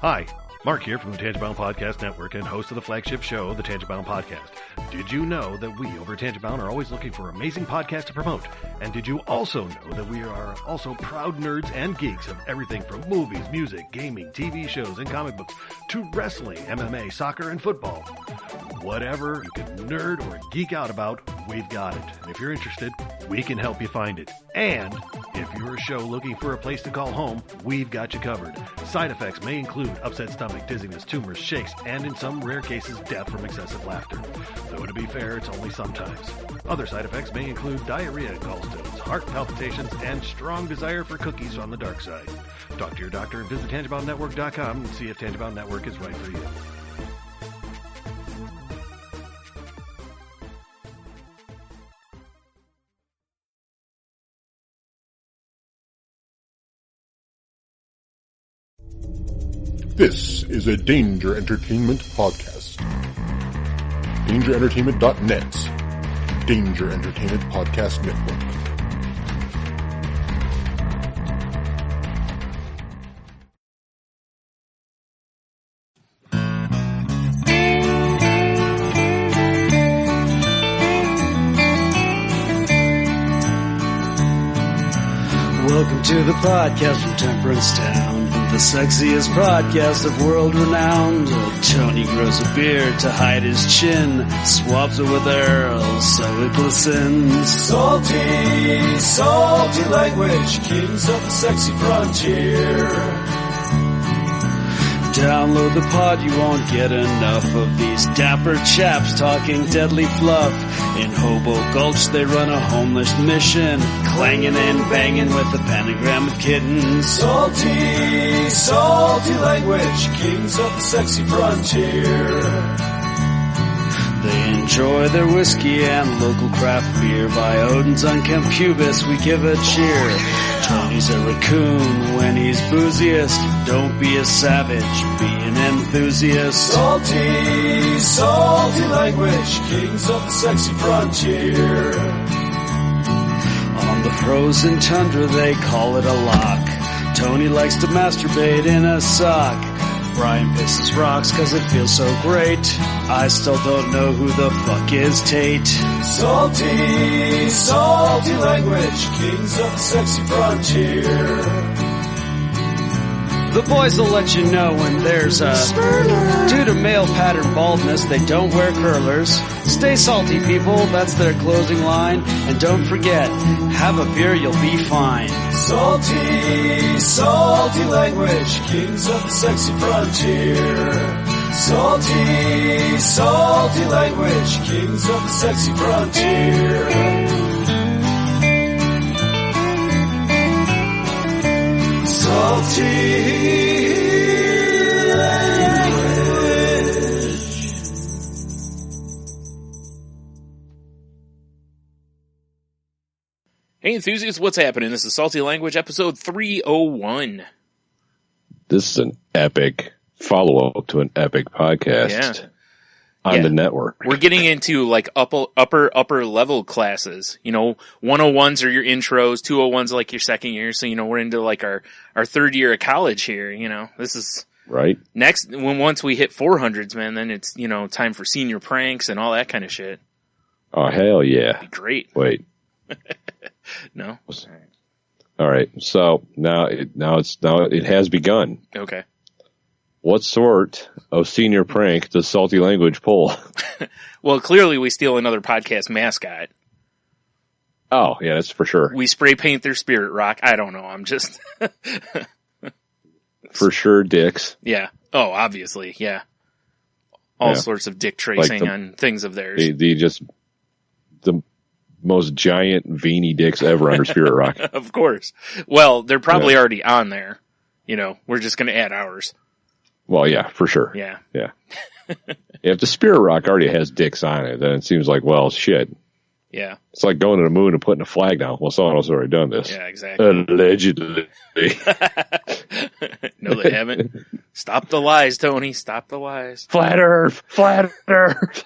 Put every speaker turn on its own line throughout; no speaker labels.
Hi, Mark here from the Tangent-Bound Podcast Network and host of the flagship show, the Tangent-Bound Podcast. Did you know that we over at Tangent-Bound are always looking for amazing podcasts to promote? And did you also know that we are also proud nerds and geeks of everything from movies, music, gaming, TV shows, and comic books to wrestling, MMA, soccer, and football? Whatever you can nerd or geek out about, we've got it. And if you're interested, we can help you find it. And if you're a show looking for a place to call home, we've got you covered. Side effects may include upset stomach, dizziness, tumors, shakes, and in some rare cases, death from excessive laughter. Though to be fair, it's only sometimes. Other side effects may include diarrhea, gallstones, heart palpitations, and strong desire for cookies on the dark side. Talk to your doctor and visit TangentBoundNetwork.com and see if Tangent-Bound Network is right for you.
This is a Danger Entertainment podcast. DangerEntertainment.net. Danger Entertainment Podcast Network.
Welcome to the podcast from Temperance Town, the sexiest podcast of world renowned. Tony grows a beard to hide his chin, swaps it with Earl so it glistens.
Salty, salty language, kings of the sexy frontier.
Download the pod, you won't get enough of these dapper chaps talking deadly fluff. In Hobo Gulch they run a homeless mission, clanging and banging with the pentagram of kittens.
Salty, salty language, kings of the sexy frontier.
They enjoy their whiskey and local craft beer. By Odin's unkempt pubis we give a cheer. Tony's a raccoon when he's booziest. Don't be a savage, be an enthusiast.
Salty, salty language, kings of the sexy frontier.
On the frozen tundra they call it a lock. Tony likes to masturbate in a sock. Brian pisses rocks cause it feels so great. I still don't know who the fuck is Tate.
Salty, salty language, kings of the sexy frontier.
The boys will let you know when there's a spurler. Due to male pattern baldness, they don't wear curlers. Stay salty, people, that's their closing line. And don't forget, have a beer, you'll be fine.
Salty, salty language, kings of the sexy frontier. Salty, salty language, kings of the sexy frontier. Salty language.
Hey enthusiasts, what's happening? This is Salty Language, episode 301.
This is an epic follow-up to an epic podcast on the network.
We're getting into like upper level classes. You know, 101s are your intros, 201s are like your second year. So, you know, we're into like our third year of college here. You know, this is
right.
Next, once we hit 400s, man, then it's, you know, time for senior pranks and all that kind of shit.
Oh, hell yeah.
That'd be great.
Wait.
No?
All right. So now it has begun.
Okay.
What sort of senior prank does Salty Language pull?
Well, clearly we steal another podcast mascot.
Oh, yeah, that's for sure.
We spray paint their spirit rock. I don't know. I'm just...
For sure, dicks.
Yeah. Oh, obviously. Yeah. All sorts of dick tracing
like
on things of theirs.
The most giant veiny dicks ever under Spirit Rock.
Of course. Well, they're probably already on there. You know, we're just going to add ours.
Well, yeah, for sure.
Yeah.
Yeah. If the Spirit Rock already has dicks on it, then it seems like, well, shit.
Yeah.
It's like going to the moon and putting a flag down. Well, someone else has already done this.
Yeah, exactly.
Allegedly.
No, they haven't. Stop the lies, Tony. Stop the lies.
Flat Earth. Flat Earth.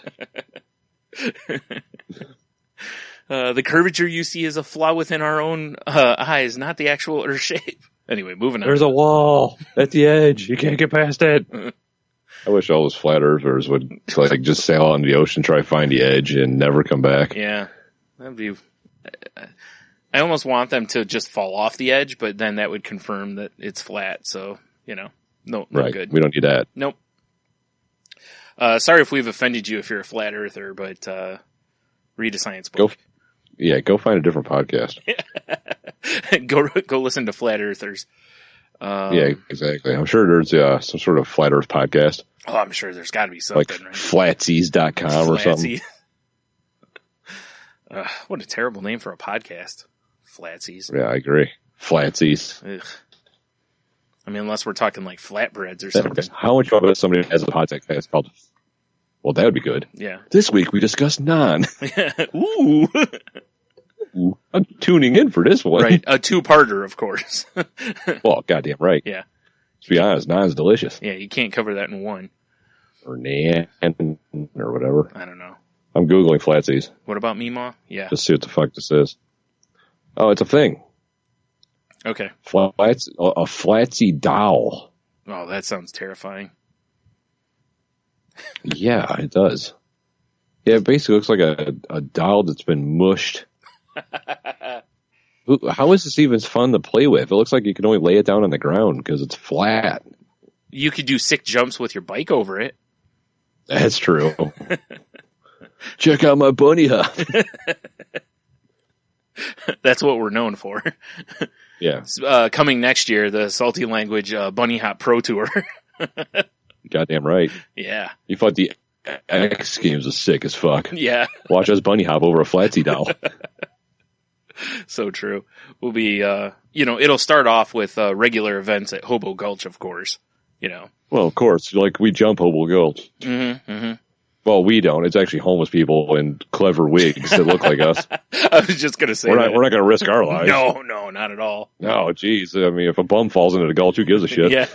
The curvature you see is a flaw within our own eyes, not the actual Earth shape. Anyway, moving on.
There's a wall at the edge. You can't get past it. I wish all those flat earthers would like just sail on the ocean, try to find the edge, and never come back.
Yeah, that'd be. I almost want them to just fall off the edge, but then that would confirm that it's flat. So no
Right.
good.
We don't need that.
Nope. Sorry if we've offended you if you're a flat earther, but read a science book.
Go find a different podcast.
Go listen to flat earthers.
Yeah, exactly. I'm sure there's some sort of flat earth podcast.
Oh, I'm sure there's got to be something.
Like
right?
flatsies.com or something.
What a terrible name for a podcast. Flatsies.
Yeah, I agree. Flatsies.
Ugh. I mean, unless we're talking like flatbreads or something.
How much of somebody has a podcast called? Well, that would be good.
Yeah.
This week we discussed naan.
Ooh.
Ooh, I'm tuning in for this one.
Right. A two-parter, of course.
Well, goddamn right.
Yeah.
To be honest, naan's delicious.
Yeah, you can't cover that in one.
Or nan or whatever.
I don't know.
I'm Googling flatsies.
What about Meemaw? Yeah.
Just see what the fuck this is. Oh, it's a thing.
Okay.
A flatsy doll.
Oh, that sounds terrifying.
Yeah, it does. Yeah, it basically looks like a doll that's been mushed. How is this even fun to play with? It looks like you can only lay it down on the ground because it's flat.
You could do sick jumps with your bike over it.
That's true. Check out my bunny hop.
That's what we're known for.
Yeah.
Coming next year, the Salty Language Bunny Hop Pro Tour.
Goddamn right.
Yeah.
You thought the X Games was sick as fuck.
Yeah.
Watch us bunny hop over a flatsy doll.
So true. We'll be, it'll start off with regular events at Hobo Gulch, of course.
Well, of course. Like, we jump Hobo Gulch.
Mm-hmm, mm-hmm.
Well, we don't. It's actually homeless people in clever wigs that look like us.
I was just going to say
we're not going to risk our lives.
No, not at all.
No, geez. I mean, if a bum falls into the gulch, who gives a shit?
Yeah.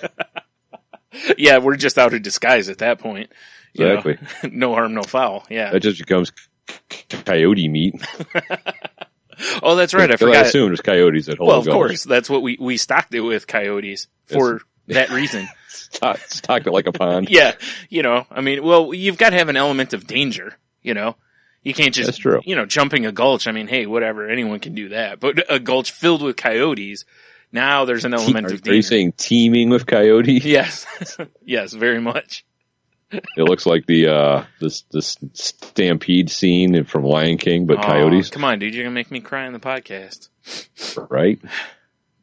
Yeah, we're just out of disguise at that point.
Exactly.
No harm, no foul. Yeah.
That just becomes coyote meat.
Oh, that's right. I forgot.
I assume there's coyotes at Hobo
Well, of
Gulch.
course. That's what we stocked it with, coyotes, for that reason.
Stocked it like a pond.
Yeah. I mean, well, you've got to have an element of danger, You can't just,
That's true.
Jumping a gulch. I mean, hey, whatever. Anyone can do that. But a gulch filled with coyotes, now there's an element of danger.
Are you saying teeming with coyotes?
Yes. Yes, very much.
It looks like the stampede scene from Lion King, but coyotes.
Come on, dude. You're going to make me cry on the podcast.
Right?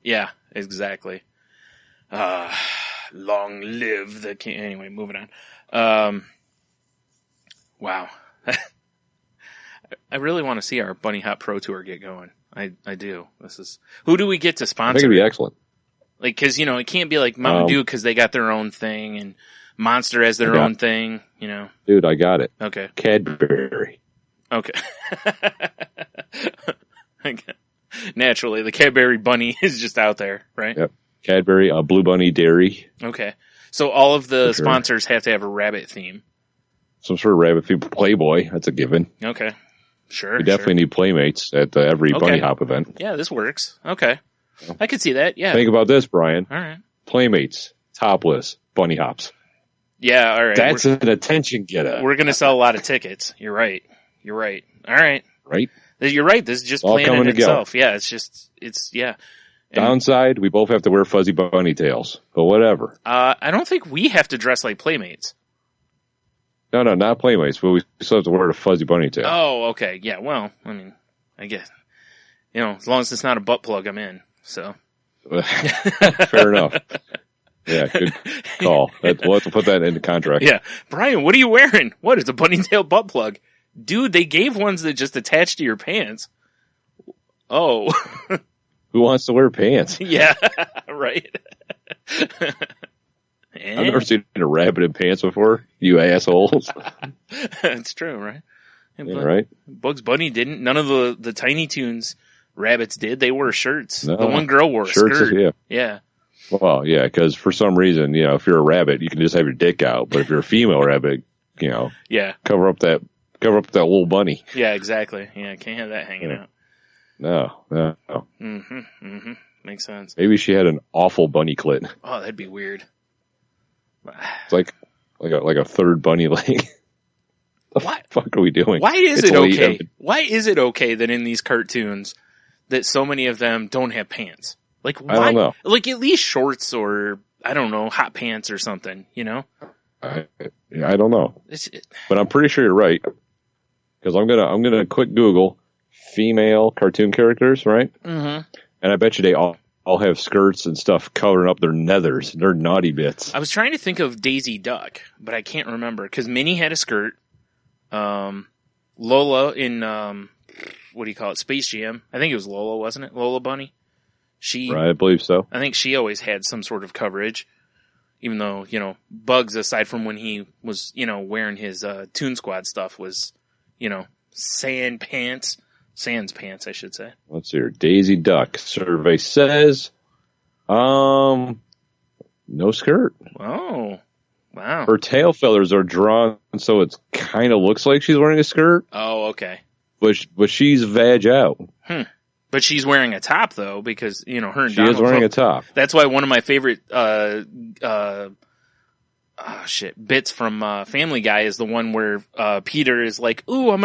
Yeah, exactly. Long live the king. Anyway, moving on. Wow. I really want to see our Bunny Hop Pro Tour get going. I do. Who do we get to sponsor?
I think it'd be excellent.
Like, cause, it can't be like Mountain Dew cause they got their own thing and Monster has their own thing,
Dude, I got it.
Okay.
Cadbury.
Okay. Naturally, the Cadbury Bunny is just out there, right?
Yep. Cadbury, Blue Bunny Dairy.
Okay. So all of the sponsors have to have a rabbit theme. Some
sort of rabbit theme. Playboy, that's a given.
Okay. Sure.
We definitely need Playmates at every Bunny Hop event.
Yeah, this works. Okay. I could see that, yeah.
Think about this, Brian.
All right.
Playmates, topless, Bunny Hops.
Yeah, all right.
That's an attention getter.
We're going to sell a lot of tickets. You're right. All right.
Right?
You're right. This is just
all
playing in itself. Yeah, yeah.
Downside, we both have to wear fuzzy bunny tails, but whatever.
I don't think we have to dress like Playmates.
No, not Playmates, but we still have to wear a fuzzy bunny tail.
Oh, okay. Yeah, well, I mean, I guess, as long as it's not a butt plug, I'm in, so.
Fair enough. Yeah, good call. We'll have to put that in the contract.
Yeah. Brian, what are you wearing? What is a bunny tail butt plug? Dude, they gave ones that just attach to your pants. Oh.
Who wants to wear pants?
Yeah, right.
I've never seen a rabbit in pants before, you assholes.
That's true, right?
Yeah, right?
Bugs Bunny didn't. None of the Tiny Toons rabbits did. They wore shirts.
No,
the one girl wore a skirt.
Yeah. Well, yeah, because for some reason, if you're a rabbit, you can just have your dick out. But if you're a female rabbit,
yeah,
cover up that little bunny.
Yeah, exactly. Yeah, can't have that hanging out.
No.
Mm-hmm. makes sense.
Maybe she had an awful bunny clit.
Oh, that'd be weird.
It's like a third bunny leg.
What
the fuck are we doing?
Why is
It's
it
late.
okay? Why is it okay that in these cartoons that so many of them don't have pants? Like, why?
I don't know.
Like, at least shorts or, I don't know, hot pants or something, you know?
I don't know.
It's,
But I'm pretty sure you're right. Because I'm gonna quick Google female cartoon characters, right?
mm-hmm.
And I bet you they all have skirts and stuff covering up their nethers, their naughty bits.
I was trying to think of Daisy Duck, but I can't remember. Because Minnie had a skirt. Lola in, what do you call it? Space Jam. I think it was Lola, wasn't it? Lola Bunny.
Right, I believe so.
I think she always had some sort of coverage. Even though, you know, Bugs, aside from when he was, you know, wearing his, Toon Squad stuff was, you know, sans pants, I should say.
Let's see here. Daisy Duck survey says, no skirt.
Oh, wow.
Her tail feathers are drawn so it kind of looks like she's wearing a skirt,
Oh, okay.
but she's vag out.
But she's wearing a top though, because, you know, her and
She
Donald
is wearing a top.
That's why one of my favorite, bits from, Family Guy is the one where, Peter is like, ooh,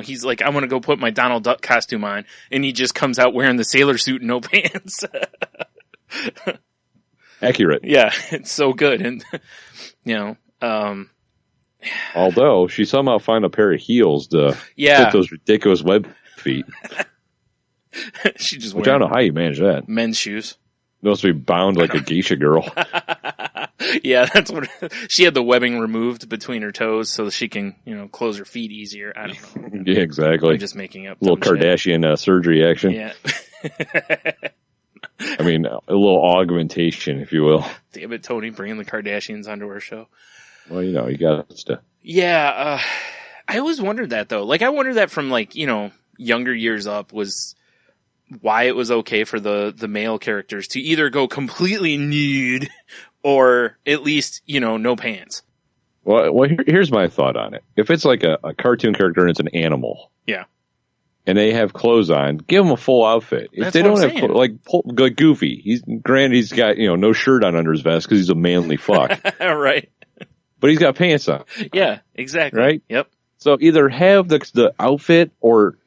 he's like, I want to go put my Donald Duck costume on. And he just comes out wearing the sailor suit and no pants.
Accurate.
Yeah, it's so good. And, you know,
Although she somehow found a pair of heels to fit those ridiculous web feet.
she just
Which I don't know how you manage that.
Men's shoes.
Must be bound like a geisha girl.
Yeah, that's what she had the webbing removed between her toes so that she can, you know, close her feet easier. I don't know.
Yeah, exactly.
I'm just making up
a little
dumb
Kardashian surgery action.
Yeah.
I mean, a little augmentation, if you will.
Damn it, Tony, bringing the Kardashians onto our show.
Well, you know, you got to.
Yeah, I always wondered that though. Like, I wondered that from like, you know, younger years up was why it was okay for the male characters to either go completely nude or at least, you know, no pants.
Well, here's my thought on it. If it's like a cartoon character and it's an animal.
Yeah.
And they have clothes on, give them a full outfit. If they don't have, like Goofy, he's got, you know, no shirt on under his vest because he's a manly fuck.
Right.
But he's got pants on.
Yeah, exactly.
Right?
Yep.
So either have the outfit or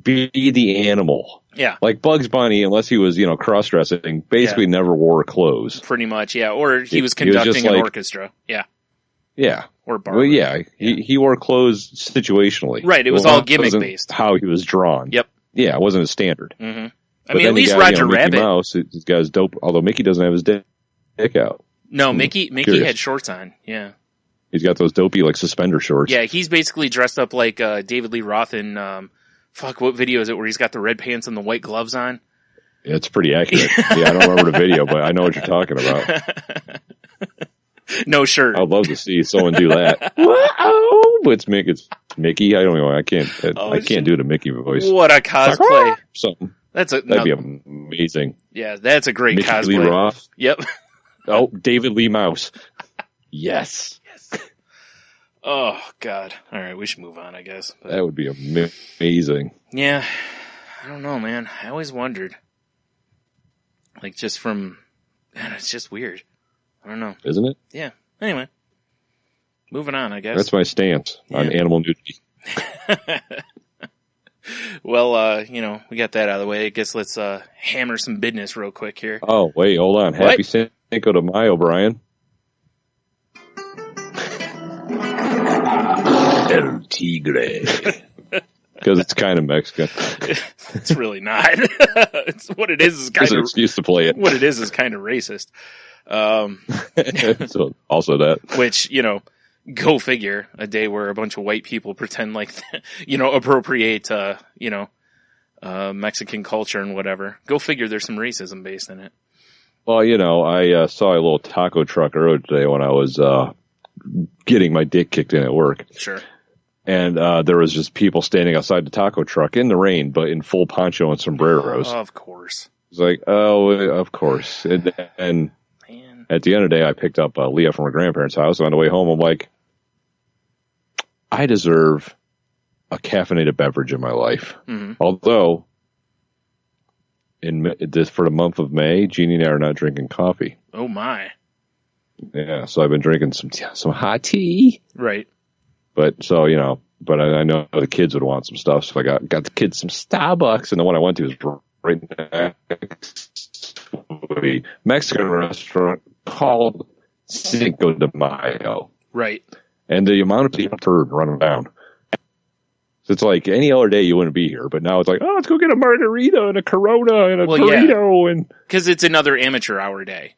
be the animal.
Yeah.
Like Bugs Bunny, unless he was, you know, cross-dressing, basically never wore clothes.
Pretty much, yeah. Or he was conducting an orchestra. Yeah.
Yeah.
Or barber.
Well, yeah. He wore clothes situationally.
Right. It was all gimmick-based.
How he was drawn.
Yep.
Yeah, it wasn't a standard.
Mm-hmm. I mean, at least Roger Rabbit.
Mickey Mouse, he's got his dope, although Mickey doesn't have his dick out.
No, Mickey had shorts on. Yeah.
He's got those dopey, like, suspender shorts.
Yeah, he's basically dressed up like David Lee Roth in, what video is it where he's got the red pants and the white gloves on?
Yeah, it's pretty accurate. Yeah, I don't remember the video, but I know what you're talking about.
No shirt.
I'd love to see someone do that. Whoa! But it's Mickey. I don't know. I can't do the Mickey voice.
What a cosplay.
Something.
That'd
be amazing.
Yeah, that's a great
Mickey
cosplay.
Lee Roth.
Yep.
Oh, David Lee Mouse. Yes.
Oh, God. All right, we should move on, I guess. But,
that would be amazing.
Yeah. I don't know, man. I always wondered. Like, it's just weird. I don't know.
Isn't it?
Yeah. Anyway. Moving on, I guess.
That's my stance on animal nudity.
Well, you know, we got that out of the way. I guess let's hammer some business real quick here.
Oh, wait, hold on.
What?
Happy Cinco de Mayo, Brian. El Tigre. Because it's kind of Mexican.
It's really not. It's what it is kind of
an excuse to play it.
What it is kind of racist.
So also that.
Which, you know, go figure. A day where a bunch of white people pretend like, you know, appropriate, you know, Mexican culture and whatever. Go figure. There's some racism based in it.
Well, you know, I saw a little taco truck earlier today when I was getting my dick kicked in at work.
Sure.
And there was just people standing outside the taco truck in the rain, but in full poncho and sombreros.
Oh, of course.
It's like, oh, of course. And
Man.
At the end of the day, I picked up Leah from her grandparents' house. On the way home, I'm like, I deserve a caffeinated beverage in my life.
Mm-hmm.
Although, for the month of May, Jeannie and I are not drinking coffee.
Oh my.
Yeah, so I've been drinking some hot tea.
Right.
But so, but I know the kids would want some stuff, so I got the kids some Starbucks, and the one I went to was right next to a Mexican restaurant called Cinco de Mayo.
Right.
And the amount of people running down. So it's like any other day you wouldn't be here, but now it's like, oh, let's go get a margarita and a Corona and a burrito. And
because it's another amateur hour day.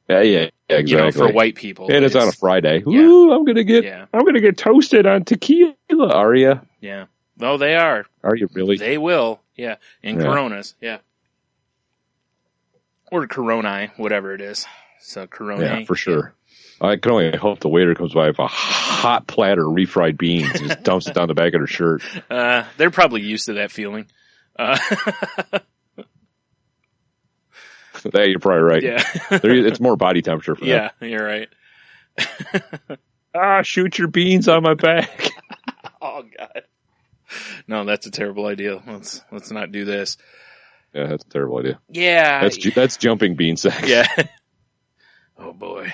Yeah, exactly.
For white people.
And it's on a Friday.
Yeah.
Ooh, I'm gonna get toasted on tequila. Are you?
Yeah. Oh, they are.
Are you really?
They will. Yeah. And Coronas. Yeah. Or Corona, whatever it is. So Corona.
Yeah, for sure. I can only hope the waiter comes by with a hot platter of refried beans and just dumps it down the back of her shirt.
They're probably used to that feeling.
You're probably right.
Yeah.
It's more body temperature for them.
Yeah, you're right.
Shoot your beans on my back.
Oh, God. No, that's a terrible idea. Let's not do this.
Yeah, that's a terrible idea.
Yeah.
That's jumping bean sex.
Yeah. Oh, boy.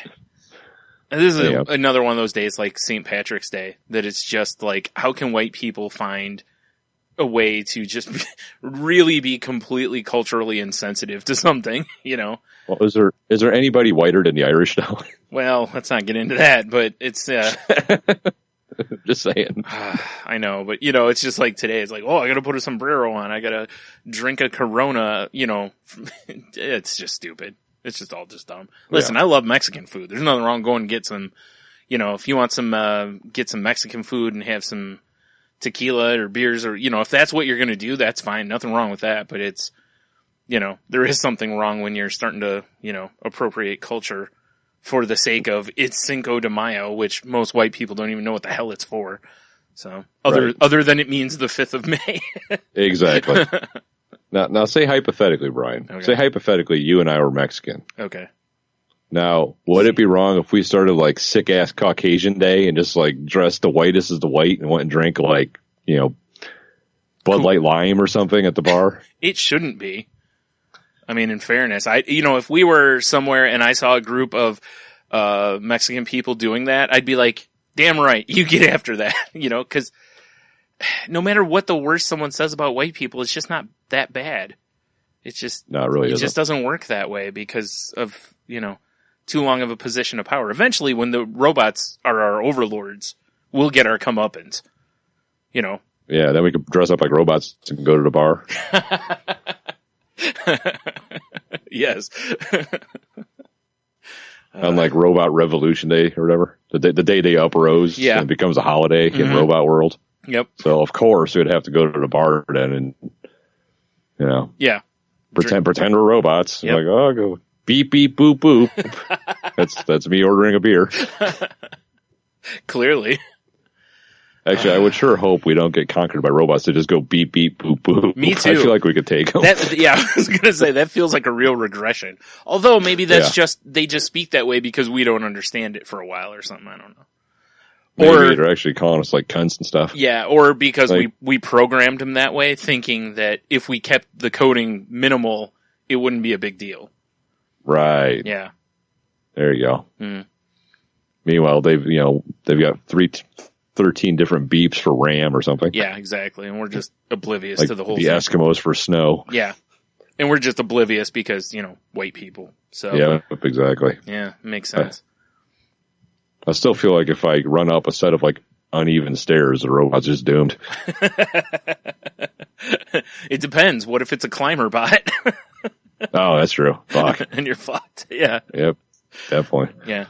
This is another one of those days like St. Patrick's Day that it's just like, how can white people find a way to just really be completely culturally insensitive to something, Well,
is there anybody whiter than the Irish now?
Well, let's not get into that, but it's,
just saying.
I know, but it's just like today, it's like, oh, I gotta put a sombrero on. I gotta drink a Corona, it's just stupid. It's just all just dumb. Listen, I love Mexican food. There's nothing wrong going and get some, if you want some, get some Mexican food and have some tequila or beers or, if that's what you're going to do, that's fine. Nothing wrong with that. But it's, there is something wrong when you're starting to, appropriate culture for the sake of it's Cinco de Mayo, which most white people don't even know what the hell it's for. So other than it means the 5th of May.
Exactly. Now say hypothetically, Brian.
Okay.
Say hypothetically you and I were Mexican.
Okay.
Now, would it be wrong if we started like sick ass Caucasian Day and just like dressed the whitest as the white and went and drank like, Bud Light Lime or something at the bar?
It shouldn't be. I mean, in fairness, if we were somewhere and I saw a group of Mexican people doing that, I'd be like, damn right, you get after that, because no matter what the worst someone says about white people, it's just not that bad. It's just,
no, it really
it just doesn't work that way because of, too long of a position of power. Eventually, when the robots are our overlords, we'll get our comeuppance,
Yeah, then we could dress up like robots and go to the bar.
Yes.
Unlike Robot Revolution Day or whatever, the day they uprose and it becomes a holiday in Robot World.
Yep.
So of course we'd have to go to the bar then and
yeah,
pretend we're robots.
Yep.
Like, oh, go beep beep boop boop. that's me ordering a beer.
Clearly.
Actually, I would sure hope we don't get conquered by robots that just go beep beep boop boop.
Me too.
I feel like we could take them.
I was gonna say that feels like a real regression. Although maybe that's they just speak that way because we don't understand it for a while or something. I don't know.
Maybe they're actually calling us like cunts and stuff.
Yeah, or because we programmed them that way, thinking that if we kept the coding minimal, it wouldn't be a big deal.
Right.
Yeah.
There you go.
Mm.
Meanwhile, they've got 13 different beeps for RAM or something.
Yeah, exactly. And we're just oblivious
like
to the whole
the
thing.
Eskimos for snow.
Yeah. And we're just oblivious because, white people. So
yeah, exactly.
Yeah, makes sense.
I still feel like if I run up a set of like uneven stairs, the robot's just doomed.
It depends. What if it's a climber bot?
Oh, that's true. Fuck.
And you're fucked. Yeah.
Yep. Definitely.
Yeah.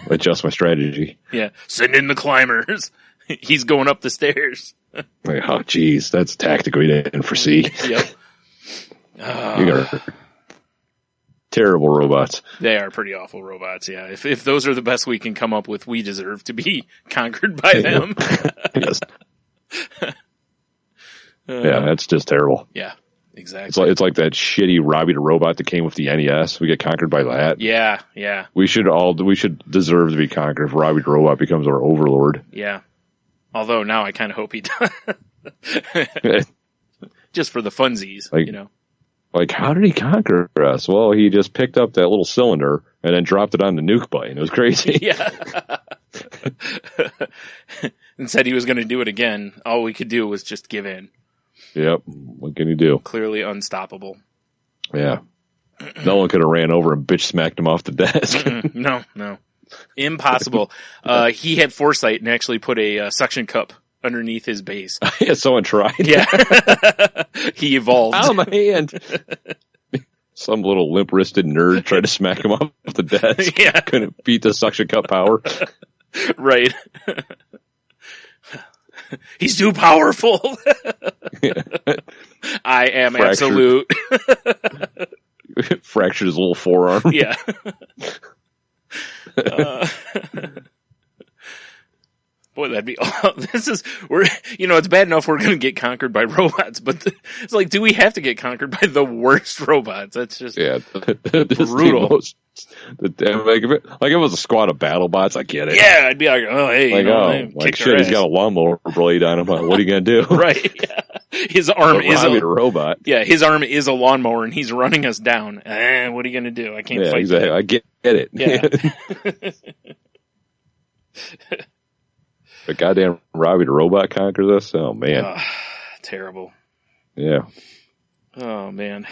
Adjust my strategy.
Yeah. Send in the climbers. He's going up the stairs.
Like, oh, geez, that's a tactic we didn't foresee.
Yep.
You got terrible robots.
They are pretty awful robots, yeah. If those are the best we can come up with, we deserve to be conquered by them.
Yes. Yeah, that's just terrible.
Yeah, exactly.
It's like that shitty Robbie the Robot that came with the NES. We get conquered by that.
Yeah, yeah.
We should deserve to be conquered if Robbie the Robot becomes our overlord.
Yeah. Although now I kind of hope he does. Just for the funsies,
Like, how did he conquer us? Well, he just picked up that little cylinder and then dropped it on the nuke button. It was crazy.
Yeah. And said he was going to do it again. All we could do was just give in.
Yep. What can you do?
Clearly unstoppable.
Yeah. No one could have ran over and bitch smacked him off the desk.
No. Impossible. He had foresight and actually put a suction cup underneath his base.
Yeah, someone tried.
Yeah. He evolved.
Ow, my hand. Some little limp-wristed nerd tried to smack him off the desk.
Yeah.
Couldn't beat the suction cup power.
Right. He's too powerful. I am absolute.
Fractured his little forearm.
Yeah. Boy, that'd be. It's bad enough we're going to get conquered by robots, but it's like, do we have to get conquered by the worst robots? That's just brutal.
Like if it was a squad of battle bots, I get it.
Yeah, I'd be like, oh, hey,
shit, he's got a lawnmower blade on him. What are you going to do?
Right. Yeah. His arm is
a robot.
Yeah, his arm is a lawnmower, and he's running us down. What are you going to do? I can't fight.
Exactly. I get it.
Yeah.
But goddamn Robbie the robot conquers us? Oh, man.
Terrible.
Yeah.
Oh, man.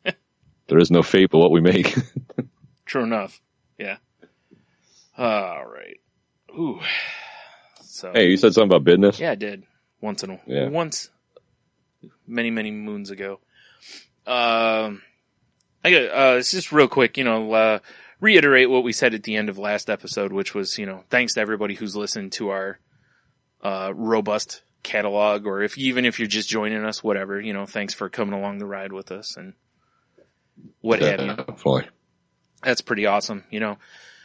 There is no fate but what we make.
True enough. Yeah. All right. Ooh. So.
Hey, you said something about business?
Yeah, I did. Once. Many, many moons ago. It's just real quick, reiterate what we said at the end of last episode, which was, thanks to everybody who's listened to our robust catalog, or even if you're just joining us, whatever, thanks for coming along the ride with us and what have you.
Fully.
That's pretty awesome,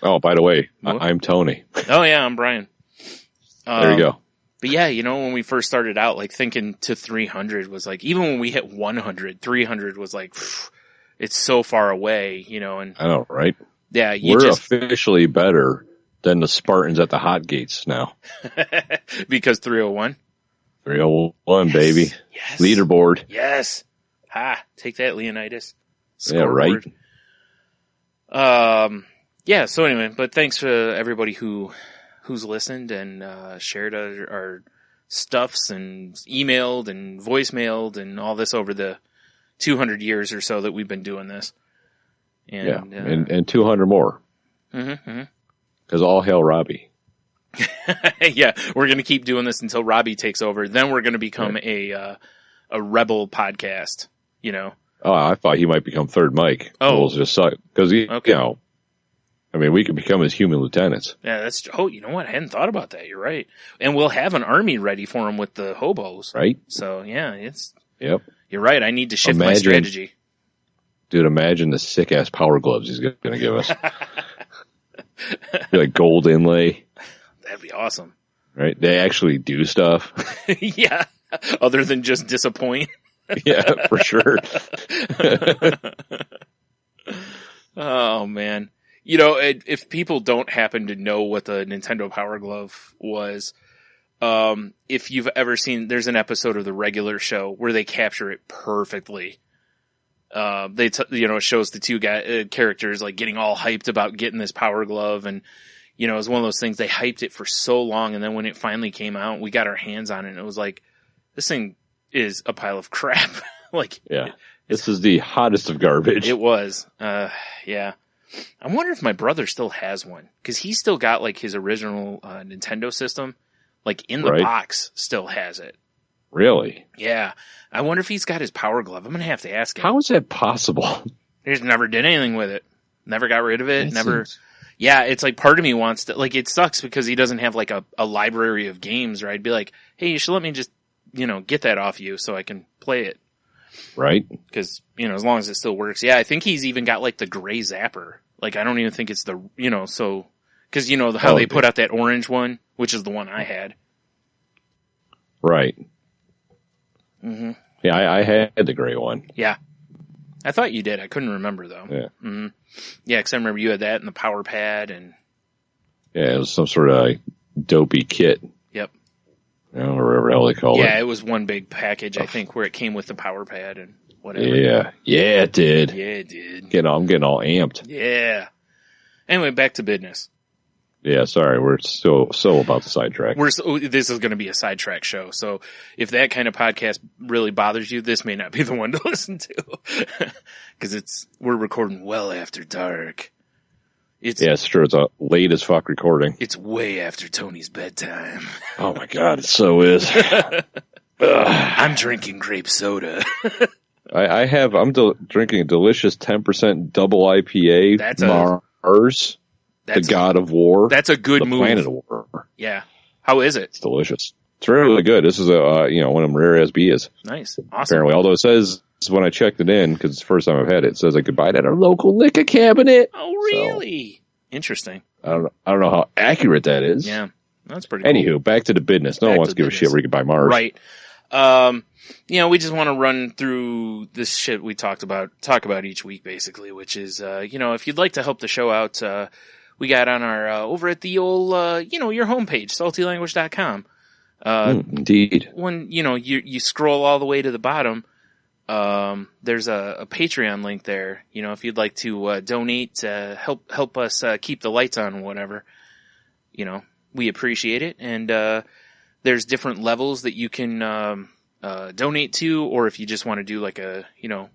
Oh, by the way, I'm Tony.
Oh, yeah, I'm Brian.
There you go.
But yeah, when we first started out, like thinking to 300 was like, even when we hit 100, 300 was like, it's so far away, and
I know, right?
Yeah,
we're officially better than the Spartans at the hot gates now.
Because 301?
301, baby.
Yes.
Leaderboard.
Yes. Ha, take that, Leonidas.
Scoreboard.
Yeah, right. Yeah, so anyway, but thanks to everybody who's listened and shared our stuffs and emailed and voicemailed and all this over the 200 years or so that we've been doing this. And, and 200 more. Because all hail Robbie. Yeah, we're going to keep doing this until Robbie takes over. Then we're going to become a rebel podcast,
Oh, I thought he might become third Mike.
Oh.
We'll just suck. Because, we could become his human lieutenants.
Yeah, you know what? I hadn't thought about that. You're right. And we'll have an army ready for him with the hobos.
Right.
So, yeah,
Yep.
You're right. I need to shift my strategy.
Dude, imagine the sick-ass power gloves he's going to give us. Like gold inlay.
That'd be awesome.
Right? They actually do stuff.
Yeah. Other than just disappoint.
Yeah, for sure.
Oh, man. If people don't happen to know what the Nintendo Power Glove was, if you've ever seen, there's an episode of the regular show where they capture it perfectly. It shows the two characters like getting all hyped about getting this Power Glove, and it was one of those things, they hyped it for so long, and then when it finally came out, we got our hands on it, and it was like, this thing is a pile of crap.
Yeah, this is the hottest of garbage.
It was, yeah. I wonder if my brother still has one, because he still got like his original Nintendo system, like in the box, still has it.
Really?
Yeah. I wonder if he's got his Power Glove. I'm going to have to ask him.
How is that possible?
He just never did anything with it. Never got rid of it. Yeah, it's like part of me wants to, like, it sucks because he doesn't have like a library of games, right? I'd be like, hey, you should let me just, get that off you so I can play it.
Right.
Because, as long as it still works. Yeah, I think he's even got like the gray zapper. Like, I don't even think it's the, so, because how they put out that orange one, which is the one I had.
Right.
Mm-hmm.
Yeah, I had the gray one.
Yeah. I thought you did. I couldn't remember though.
Yeah.
Mm-hmm. Yeah, because I remember you had that and the power pad and.
Yeah, it was some sort of dopey kit.
Yep.
Or whatever the hell they call it.
Yeah, it was one big package, I think, where it came with the power pad and
whatever. Yeah, it did.
Yeah, it did.
I'm getting all amped.
Yeah. Anyway, back to business.
Yeah, sorry, we're so about the sidetrack.
This is going to be a sidetrack show, so if that kind of podcast really bothers you, this may not be the one to listen to, because we're recording well after dark.
It's true. It's a late as fuck recording.
It's way after Tony's bedtime.
Oh my god, it so is.
I'm drinking grape soda.
I'm drinking a delicious 10% double IPA.
That's
Mars. The God of War.
That's a good move.
Planet of War.
Yeah. How is it?
It's delicious. It's really good. This is one of them rare as beers.
Nice. Awesome.
Apparently, although it says when I checked it in, because it's the first time I've had it, it says I could buy it at our local liquor cabinet.
Oh, really? So, interesting.
I don't know how accurate that is.
Yeah. That's pretty cool.
Anywho, back to the business. No one wants to give a shit where you can buy Mars.
Right. We just want to run through this shit we talk about each week, basically, which is, if you'd like to help the show out, we got on our, over at the old, your homepage, saltylanguage.com.
Indeed.
When, you scroll all the way to the bottom, there's a Patreon link there. If you'd like to, donate, help us, keep the lights on, whatever, we appreciate it. And, there's different levels that you can, donate to, or if you just want to do like a,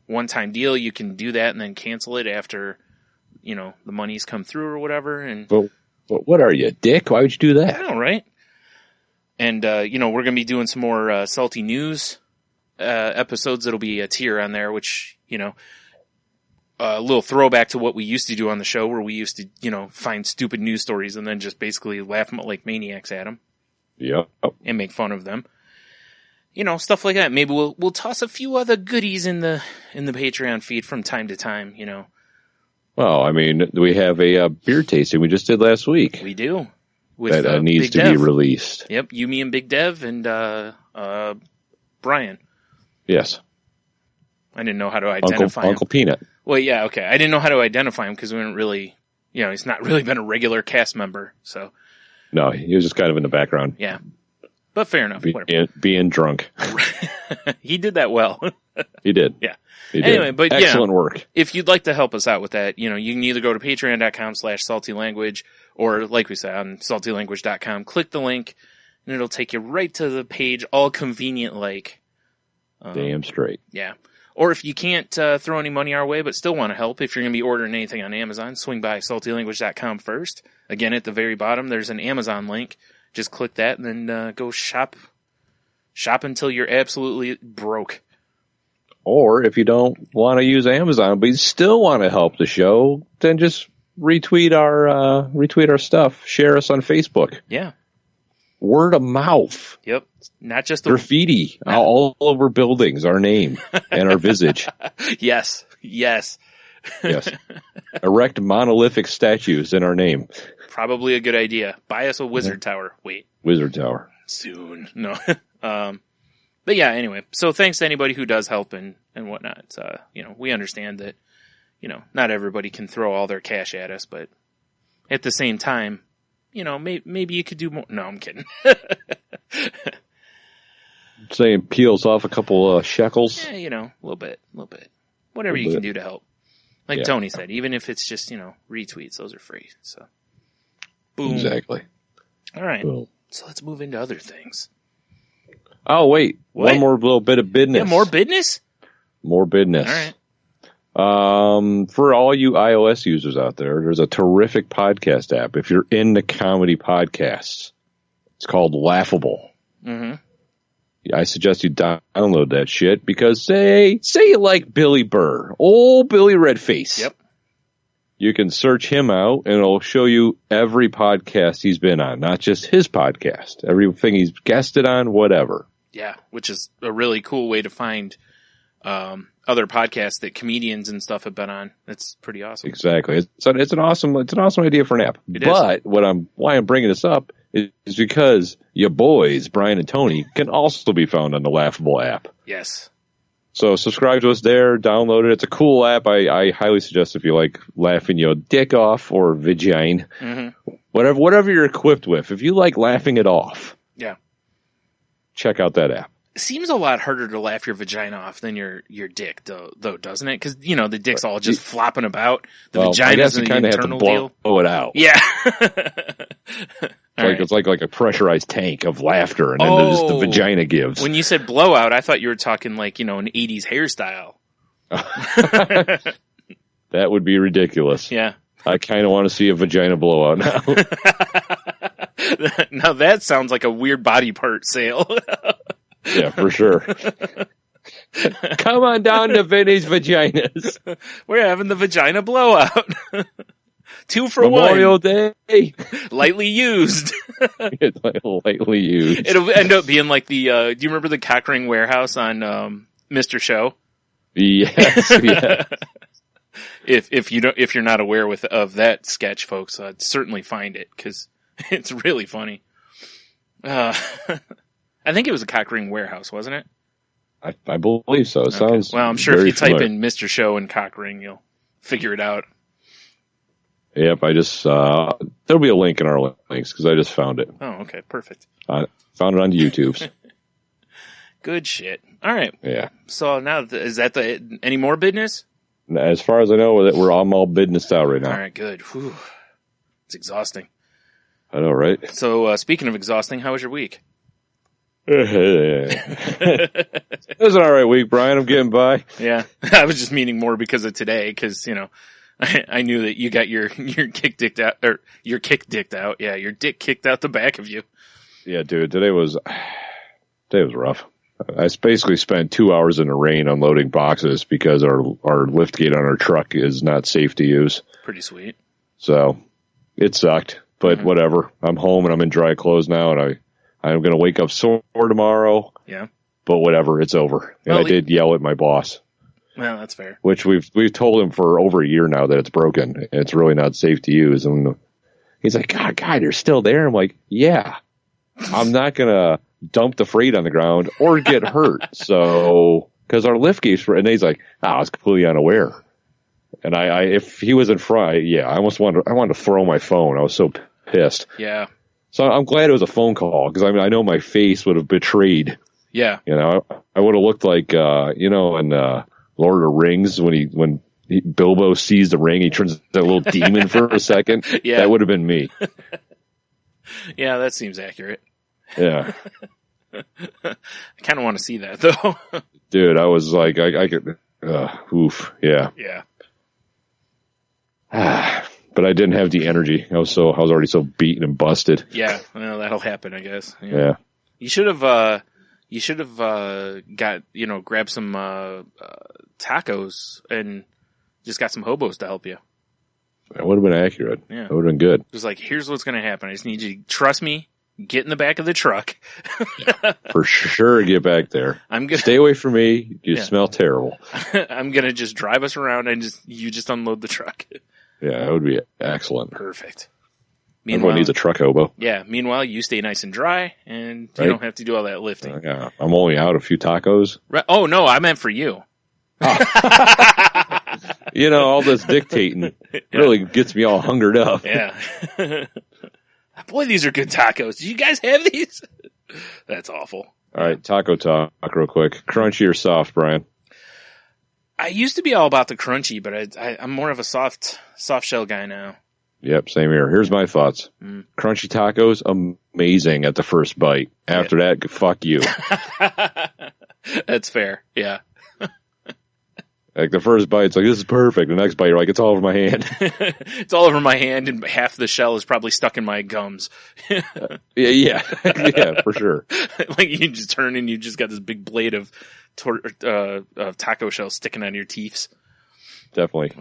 one-time deal, you can do that and then cancel it after, the money's come through or whatever. And
but what are you, a dick? Why would you do that?
I know, right? And, we're going to be doing some more, salty news, episodes. That'll be a tier on there, which, a little throwback to what we used to do on the show, where we used to, find stupid news stories and then just basically laugh like maniacs at them.
Yep.
And make fun of them. Stuff like that. Maybe we'll toss a few other goodies in the Patreon feed from time to time,
Well, I mean, we have a beer tasting we just did last week.
We do. With,
that needs
Big
to
Dev.
be released.
Yep, you, me, and Big Dev, and Brian.
Yes.
I didn't know how to identify him.
Uncle Peanut.
Well, yeah, okay. I didn't know how to identify him because we weren't really, he's not really been a regular cast member, so.
No, he was just kind of in the background.
Yeah. But fair enough.
Being drunk.
He did that well.
He did.
Yeah.
He
anyway,
did.
but
excellent work.
If you'd like to help us out with that, you can either go to patreon.com/saltylanguage or, like we said, on saltylanguage.com, click the link and it'll take you right to the page, all convenient like.
Damn straight.
Yeah. Or if you can't throw any money our way but still want to help, if you're going to be ordering anything on Amazon, swing by saltylanguage.com first. Again, at the very bottom, there's an Amazon link. Just click that and then go shop until you're absolutely broke.
Or if you don't want to use Amazon, but you still want to help the show, then just retweet our stuff. Share us on Facebook.
Yeah.
Word of mouth.
Yep. Not just
graffiti all over buildings, our name and our visage.
Yes.
Yes. Erect monolithic statues in our name.
Probably a good idea. Buy us a wizard tower. Wait.
Wizard tower.
Soon. No. But yeah, anyway. So thanks to anybody who does help and whatnot. We understand that, not everybody can throw all their cash at us, but at the same time, maybe you could do more. No, I'm kidding.
Saying peels off a couple shekels.
Yeah, a little bit. Whatever you can do to help. Like Tony said, even if it's just, retweets, those are free. So, boom.
Exactly.
All right.
Boom.
So let's move into other things.
Oh, wait.
What?
One more little bit of business.
Yeah, more business?
More business.
All right.
For all you iOS users out there's a terrific podcast app. If you're into comedy podcasts, it's called Laughable.
Mm-hmm.
I suggest you download that shit because say you like Billy Burr, old Billy Redface.
Yep.
You can search him out and it'll show you every podcast he's been on, not just his podcast, everything he's guested on, whatever.
Yeah, which is a really cool way to find other podcasts that comedians and stuff have been on. That's pretty awesome.
Exactly. It's an awesome idea for an app. But why I'm bringing this up is because your boys, Brian and Tony, can also be found on the Laughable app.
Yes.
So subscribe to us there, download it. It's a cool app. I highly suggest if you like laughing your dick off or vagina, whatever you're equipped with. If you like laughing it off,
yeah,
check out that app.
seems a lot harder to laugh your vagina off than your dick, though, doesn't it? Because the dick's all just flopping about. The vagina's an internal deal.
Blow it out.
Yeah.
It's like a pressurized tank of laughter, and then just the vagina gives.
When you said blowout, I thought you were talking like an 80s hairstyle.
That would be ridiculous.
Yeah.
I kind of want to see a vagina blowout now.
Now that sounds like a weird body part sale.
Yeah, for sure. Come on down to Vinny's Vaginas.
We're having the vagina blowout. 2 for
Memorial
1.
Day.
Lightly used.
Lightly used.
It'll end up being like the, do you remember the Cockring Warehouse on Mr. Show?
Yes, yeah.
If you're not aware of that sketch, folks, certainly find it because it's really funny. I think it was a Cockring Warehouse, wasn't it?
I believe so. It sounds
well. I'm sure if you
familiar.
type in Mr. Show and Cockring, you'll figure it out.
Yep, I just there'll be a link in our links because I just found it.
Oh, okay, perfect.
I found it on YouTube's.
Good shit. All right.
Yeah.
So now, is that any more business?
As far as I know, I'm all business out right now.
All right, good. Whew. It's exhausting.
I know, right?
So, speaking of exhausting, how was your week?
It was an all right week, Brian. I'm getting by.
Yeah, I was just meaning more because of today, because I knew that you got your kick dicked out, or your kick dicked out. Yeah, your dick kicked out the back of you.
Yeah, dude. Today was rough. I basically spent 2 hours in the rain unloading boxes because our lift gate on our truck is not safe to use.
Pretty sweet.
So it sucked, but whatever. I'm home and I'm in dry clothes now, and I'm going to wake up sore tomorrow.
Yeah. But
whatever, it's over. And I did yell at my boss.
Well, that's fair.
Which we've told him for over a year now that it's broken and it's really not safe to use. And he's like, God, you're still there. I'm like, yeah, I'm not going to dump the freight on the ground or get hurt. So, cause our lift gates and he's like, I was completely unaware. And if he was in front, I wanted to throw my phone. I was so pissed.
Yeah.
So I'm glad it was a phone call because I know my face would have betrayed.
Yeah.
I would have looked like, in Lord of the Rings when Bilbo sees the ring, he turns into a little demon for a second.
Yeah.
That would have been me.
Yeah, that seems accurate.
Yeah.
I kind of want to see that though.
Dude, I was like, I could, oof. Yeah.
Yeah.
But I didn't have the energy. I was already so beaten and busted.
Yeah. Well, that'll happen, I guess.
Yeah.
You should have grabbed some tacos and just got some hobos to help you.
That would have been accurate.
Yeah.
That would have been good.
It was like, here's what's going to happen. I just need you to trust me. Get in the back of the truck.
For sure, get back there. Stay away from me. You smell terrible.
I'm going to just drive us around and you just unload the truck.
Yeah, that would be excellent.
Perfect.
Everyone needs a truck hobo.
Yeah. Meanwhile, you stay nice and dry, and you don't have to do all that lifting.
Yeah, I'm only out a few tacos.
Right. Oh no, I meant for you.
All this dictating really gets me all hungered up.
Yeah. Boy, these are good tacos. Do you guys have these? That's awful.
All right, taco talk real quick. Crunchy or soft, Brian?
I used to be all about the crunchy, but I'm more of a soft shell guy now.
Yep, same here. Here's my thoughts. Crunchy tacos, amazing at the first bite. After that, fuck you.
That's fair. Yeah.
Like the first bite, it's like, this is perfect. The next bite, you're like, it's all over my hand.
It's all over my hand, and half the shell is probably stuck in my gums.
Yeah, for sure.
Like you just turn and you just got this big blade of taco shell sticking out of your teeth.
Definitely.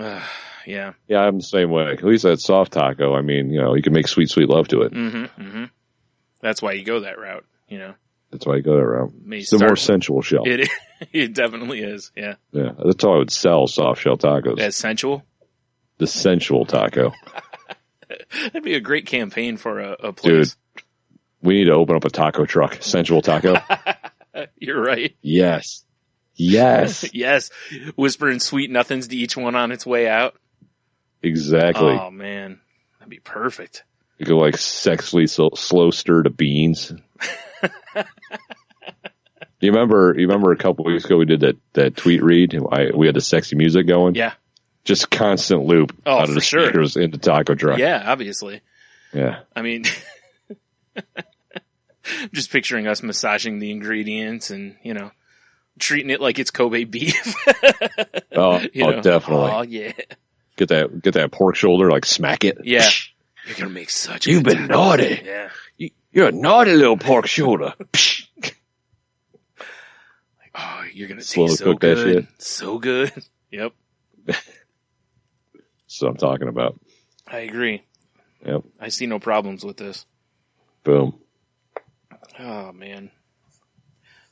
Yeah.
Yeah, I'm the same way. At least that soft taco, I mean, you can make sweet, sweet love to it.
Mm-hmm, mm-hmm. That's why you go that route,
That's why I go that route. It's the more sensual shell.
It definitely is, yeah.
Yeah, that's how I would sell soft shell tacos.
As sensual?
The sensual taco.
That'd be a great campaign for a place.
Dude, we need to open up a taco truck. Sensual taco.
You're right.
Yes. Yes.
Yes. Whispering sweet nothings to each one on its way out.
Exactly.
Oh, man. That'd be perfect.
You could sexually slow stir the beans. You remember a couple weeks ago we did that tweet read? We had the sexy music going.
Yeah.
Just constant loop out of the
sure.
speakers into Taco Truck.
Yeah, obviously.
Yeah.
I mean, just picturing us massaging the ingredients and, treating it like it's Kobe beef.
Definitely.
Oh, yeah.
Get that pork shoulder, like smack it.
Yeah. You're going to make such
You've been naughty.
Yeah.
You're a naughty little pork shoulder.
Oh, you're going to
Slow
taste so
cook
good.
that shit.
So good. Yep.
That's what I'm talking about.
I agree.
Yep.
I see no problems with this.
Boom.
Oh, man.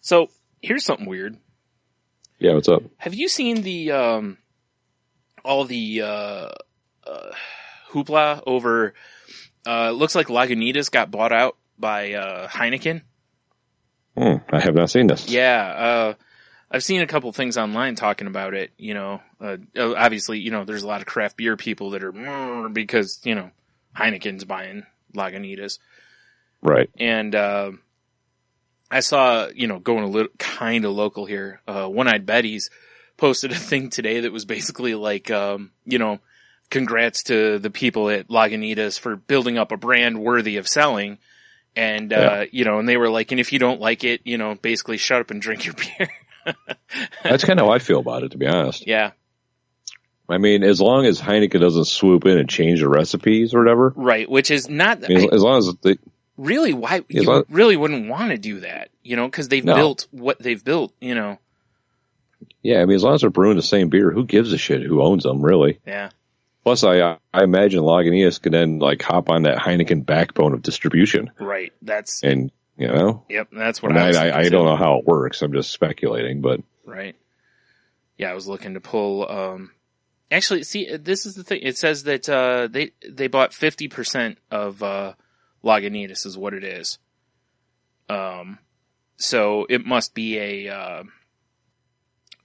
So, here's something weird.
Yeah, what's up?
Have you seen the, all the, hoopla over, looks like Lagunitas got bought out by, Heineken?
I have not seen this.
Yeah, I've seen a couple things online talking about it, obviously, there's a lot of craft beer people that are, because, Heineken's buying Lagunitas.
Right.
And, I saw, going a little kind of local here, One-Eyed Betty's posted a thing today that was basically like, congrats to the people at Lagunitas for building up a brand worthy of selling. And, and they were like, and if you don't like it, basically shut up and drink your beer.
That's kind of how I feel about it, to be honest.
Yeah.
I mean, as long as Heineken doesn't swoop in and change the recipes or whatever.
Right. Which is not,
as long as they,
really, why you really wouldn't want to do that, because they've built what they've built, Yeah,
I mean, as long as they're brewing the same beer, who gives a shit who owns them, really?
Yeah.
Plus, I imagine Lagunitas could then hop on that Heineken backbone of distribution.
Right. That's
and
Yep. That's what
I don't know how it works. I'm just speculating, but
right. Yeah, I was looking to pull. Actually, see, this is the thing. It says that they bought 50% of Lagunitas is what it is. So it must be a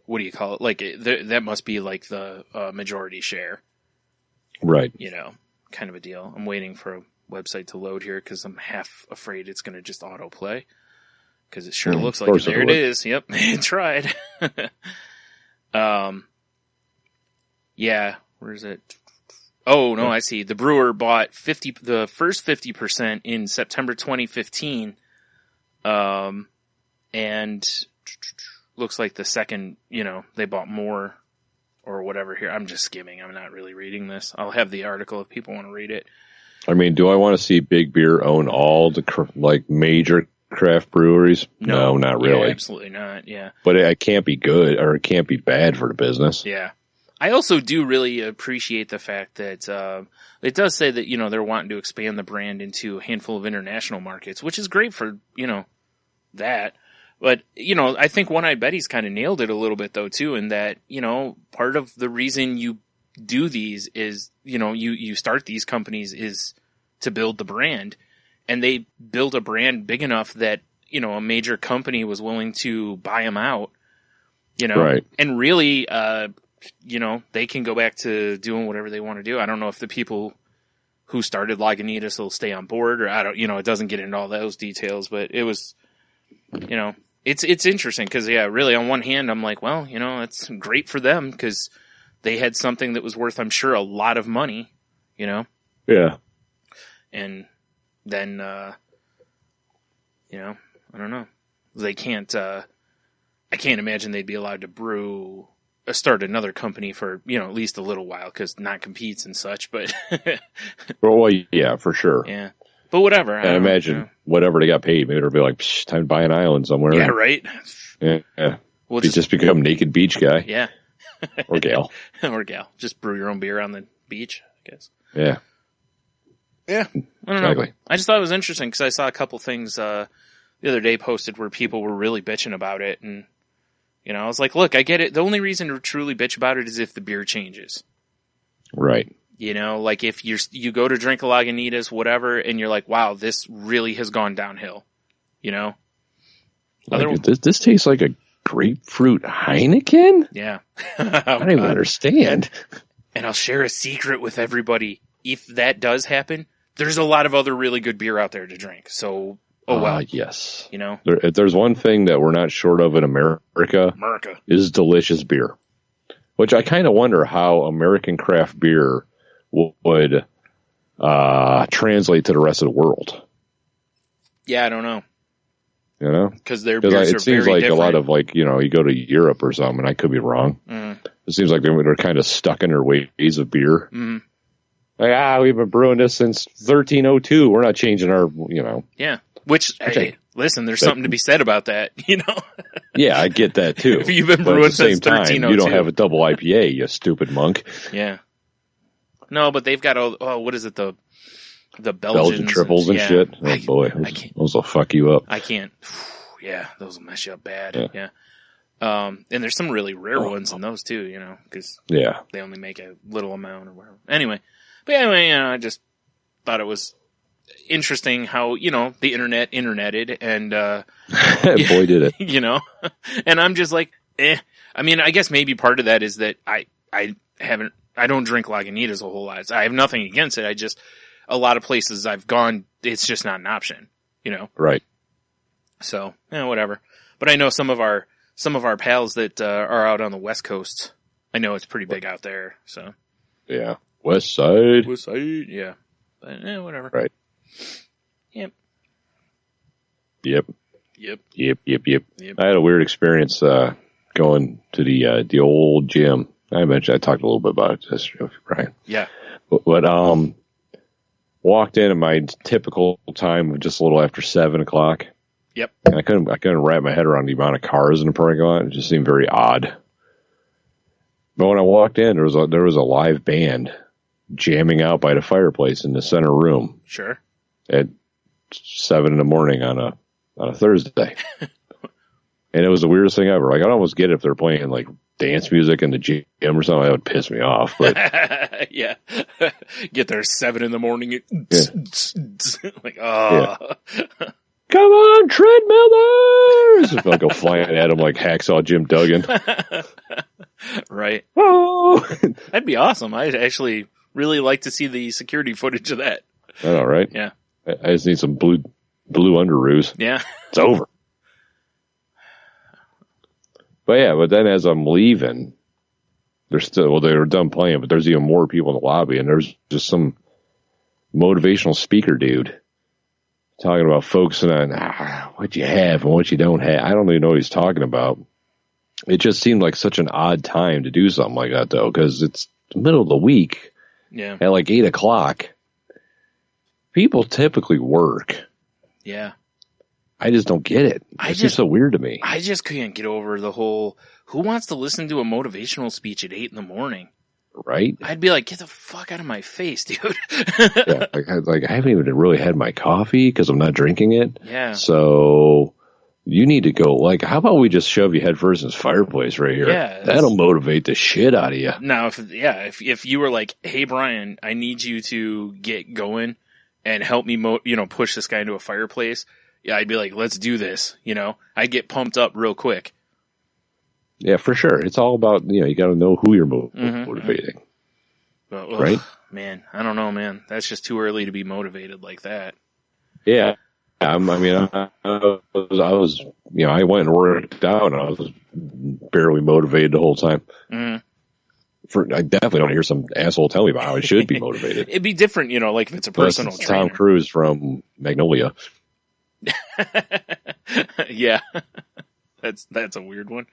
what do you call it? That must be like the majority share.
Right.
Kind of a deal. I'm waiting for a website to load here because I'm half afraid it's going to just autoplay. Because it sure looks like it. There it is. Yep, it tried. Yeah, where is it? Oh, no, I see. The brewer bought the first 50% in September 2015. And looks like the second, they bought more or whatever here. I'm just skimming. I'm not really reading this. I'll have the article if people want to read it.
I mean, do I want to see Big Beer own all the major craft breweries? No, not really.
Yeah, absolutely not. Yeah.
But it can't be good or it can't be bad for the business.
Yeah. I also do really appreciate the fact that it does say that, they're wanting to expand the brand into a handful of international markets, which is great for, that. But, I think One-Eyed Betty's kind of nailed it a little bit, though, too, in that, part of the reason you do these is, you start these companies is to build the brand. And they built a brand big enough that, a major company was willing to buy them out,
Right.
And really, they can go back to doing whatever they want to do. I don't know if the people who started Lagunitas will stay on board or I don't, it doesn't get into all those details, but it was, it's interesting because, yeah, really on one hand, I'm like, well, it's great for them because they had something that was worth, I'm sure, a lot of money,
Yeah.
And then, I don't know. They can't, I can't imagine they'd be allowed to start another company for, at least a little while because non-competes and such, but.
Well, yeah, for sure.
Yeah. But whatever.
I imagine whatever they got paid, maybe it'll be like, time to buy an island somewhere.
Yeah, right?
Yeah. We'll just become naked beach guy.
Yeah.
Or gal.
Or gal. Just brew your own beer on the beach, I guess.
Yeah.
Yeah. I don't know. I just thought it was interesting because I saw a couple things the other day posted where people were really bitching about it. And, I was like, look, I get it. The only reason to truly bitch about it is if the beer changes.
Right.
Like if you go to drink a Lagunitas, whatever, and you're like, wow, this really has gone downhill.
This tastes like a grapefruit Heineken?
Yeah.
I don't even understand.
And I'll share a secret with everybody. If that does happen, there's a lot of other really good beer out there to drink. So oh well.
Yes.
You know?
If there's one thing that we're not short of in America is delicious beer. Which I kind of wonder how American craft beer would translate to the rest of the world.
Yeah, I don't know.
You know?
Because their beers are
it seems
very
like
different.
a lot of, like, you know, you go to Europe or something, I could be wrong. It seems like they're kind of stuck in their ways of beer. Like, we've been brewing this since 1302. We're not changing our, you know.
Yeah. Which hey, listen, there's something to be said about that, you know?
Yeah, I get that too.
If you've been
but
brewing
at the same
since
time,
1302.
you don't have a double IPA, you stupid monk.
Yeah. No, but they've got what is it, the Belgians
Belgian triples and shit. Oh boy, those will fuck you up.
I can't. Yeah, those will mess you up bad. Yeah. And there's some really rare ones in those too, you know, because they only make a little amount or whatever. Anyway, you know, I just thought it was interesting how, you know, the interneted and
boy did it.
You know, and I'm just like, I mean, I guess maybe part of that is that I don't drink Lagunitas a whole lot. I have nothing against it. A lot of places I've gone, it's just not an option, you know?
Right.
So, whatever. But I know some of our pals that are out on the West Coast. I know it's pretty big out there, so.
Yeah. West Side,
yeah. But, whatever.
Right.
Yep.
I had a weird experience going to the old gym. I talked a little bit about it yesterday, Brian.
Yeah.
But walked in at my typical time of just a little after 7:00.
Yep.
And I couldn't wrap my head around the amount of cars in the parking lot. It just seemed very odd. But when I walked in, there was a live band jamming out by the fireplace in the center room.
Sure.
At 7 a.m. on a Thursday. And it was the weirdest thing ever. Like, I'd almost get it if they're playing like dance music in the gym or something. That would piss me off. But
yeah. Get there 7 a.m. Like,
Yeah. Come on, treadmillers! If I'll go flying at him like Hacksaw Jim Duggan.
Right.
Oh!
That'd be awesome. I'd actually really like to see the security footage of that.
I know, right?
Yeah.
I just need some blue underoos.
Yeah.
It's over. But then as I'm leaving, they were done playing, but there's even more people in the lobby, and there's just some motivational speaker dude talking about focusing on what you have and what you don't have. I don't even know what he's talking about. It just seemed like such an odd time to do something like that, though, because it's the middle of the week.
Yeah.
At like 8:00. People typically work.
Yeah.
I just don't get it. It's just so weird to me.
I just couldn't get over the whole, who wants to listen to a motivational speech at 8 a.m?
Right?
I'd be like, get the fuck out of my face, dude.
Yeah, like I haven't even really had my coffee because I'm not drinking it.
Yeah.
So you need to go, like, how about we just shove you head first in this fireplace right here?
Yeah.
That'll motivate the shit out of you.
Now, if you were like, hey, Brian, I need you to get going and help me, push this guy into a fireplace. Yeah, I'd be like, let's do this. I'd get pumped up real quick.
Yeah, for sure. It's all about, you got to know who you're motivating.
But,
right?
Man, I don't know, man. That's just too early to be motivated like that.
Yeah. I was, I went and worked out and I was barely motivated the whole time. I definitely don't hear some asshole tell me about how I should be motivated.
It'd be different, like if it's a personal trainer.
Tom Cruise from Magnolia.
Yeah. That's a weird one.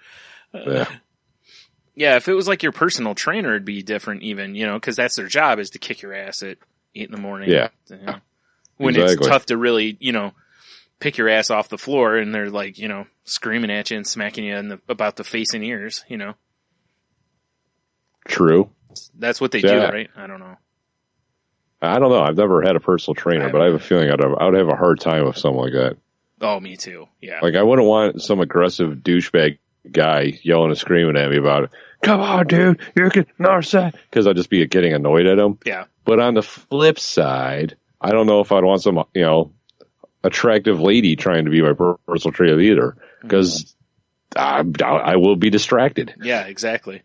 Yeah.
Yeah, if it was like your personal trainer, it'd be different even, because that's their job is to kick your ass at 8 a.m.
Yeah.
When
exactly.
It's tough to really, pick your ass off the floor and they're like, screaming at you and smacking you about the face and ears,
True.
That's what they do, right? I don't know.
I don't know. I've never had a personal trainer, but I have a feeling I would have a hard time with something like that.
Oh, me too. Yeah.
Like, I wouldn't want some aggressive douchebag guy yelling and screaming at me about it. Come on, dude. You're getting upset. Because I'd just be getting annoyed at him.
Yeah.
But on the flip side, I don't know if I'd want some, attractive lady trying to be my personal trainer either. Because I will be distracted.
Yeah, exactly.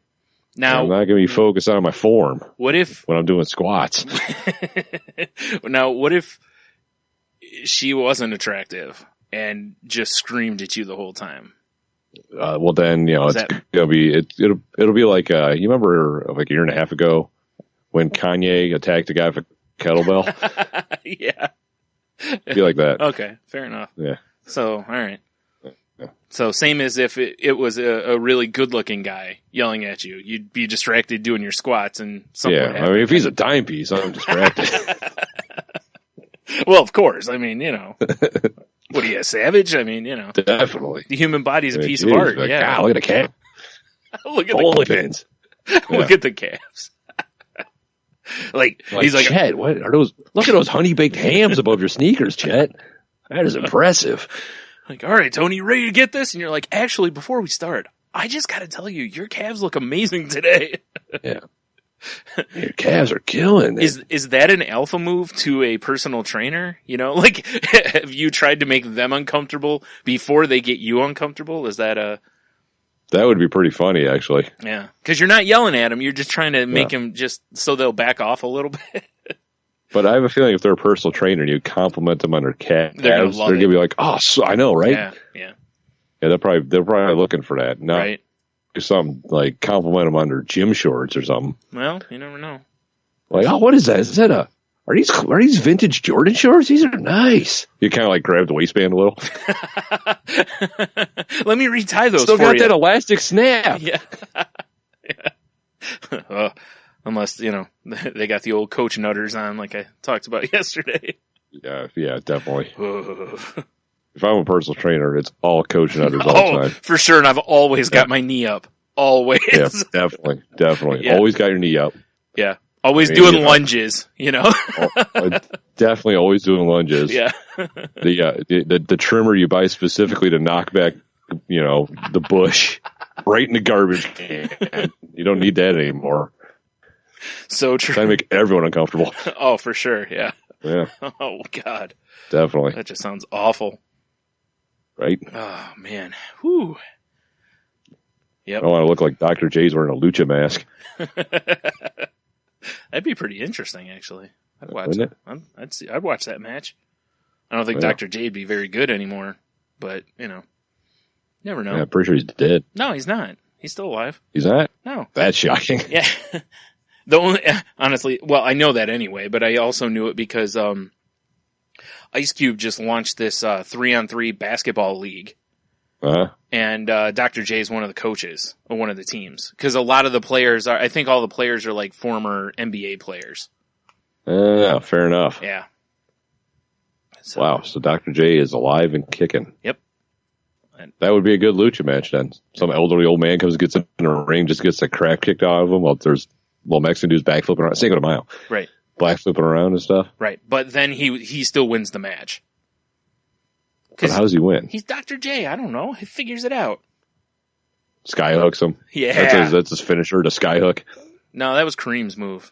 Now,
I'm not going to be focused on my form.
What if...
when I'm doing squats.
Now, what if she wasn't attractive and just screamed at you the whole time.
Well, then, it'll be like, you remember like a year and a half ago when Kanye attacked a guy with a kettlebell?
Yeah.
Be like that.
Okay, fair enough.
Yeah.
So, all right. So same as if it was a really good-looking guy yelling at you. You'd be distracted doing your squats and something.
Yeah, I mean, if he's a timepiece, I'm distracted.
Well, of course. I mean, what are you, a savage? I mean,
Definitely.
the human body's a piece of art.
Like,
yeah.
God, look at the calf.
Look at
Holy pins.
Look at the calves. like he's like,
Chet, what are those? Look at those honey baked hams above your sneakers, Chet. That is impressive.
Like, all right, Tony, you ready to get this? And you're like, actually, before we start, I just got to tell you, your calves look amazing today.
Yeah. Your calves are killing it.
Is that an alpha move to a personal trainer? Like, have you tried to make them uncomfortable before they get you uncomfortable? Is that a...
That would be pretty funny, actually.
Yeah. Because you're not yelling at them. You're just trying to make them just so they'll back off a little bit.
But I have a feeling if they're a personal trainer and you compliment them on their calves, they're going to be like, oh, I know, right?
Yeah.
Yeah, they're probably looking for that. No,
right.
Some like compliment them on their gym shorts or something.
Well, you never know.
Like, oh, what is that? Is that are these vintage Jordan shorts? These are nice. You kind of like grab the waistband a little.
Let me retie those.
Still
for
got
you.
that elastic snap.
Yeah. Yeah. Unless, they got the old coach nutters on like I talked about yesterday.
Yeah, definitely. If I'm a personal trainer, it's all coach nutters all the time.
For sure, and I've always got my knee up. Always.
Yeah, definitely.
Yeah.
Always got your knee up.
Yeah. Always doing lunges,
Definitely always doing lunges.
Yeah.
The trimmer you buy specifically to knock back, the bush right in the garbage can. You don't need that anymore.
So true.
Trying to make everyone uncomfortable.
Oh, for sure. Yeah.
Yeah.
Oh, God.
Definitely.
That just sounds awful.
Right?
Oh, man. Whew. Yep.
I want to look like Dr. J's wearing a lucha mask.
That'd be pretty interesting, actually. I'd watch
Wouldn't
it. I'd watch that match. I don't think Dr. J'd be very good anymore, but never know.
Yeah, I'm pretty sure he's dead.
No, he's not. He's still alive.
He's not?
No.
That's shocking.
Yeah. Honestly, well, I know that anyway, but I also knew it because Ice Cube just launched this 3-on-3 basketball league.
Uh-huh.
And Dr. J is one of the coaches of one of the teams. Because a lot of the players I think all the players are like former NBA players.
Fair enough.
Yeah. So,
wow, so Dr. J is alive and kicking.
Yep.
That would be a good lucha match then. Some elderly old man comes and gets in a ring, just gets the crap kicked out of him while there's Mexican dudes backflipping around. Cinco de Mayo.
Right.
Backflipping around and stuff.
Right. But then he still wins the match.
But how does he win?
He's Dr. J. I don't know. He figures it out.
Skyhooks him.
Yeah.
That's his finisher, to skyhook.
No, that was Kareem's move.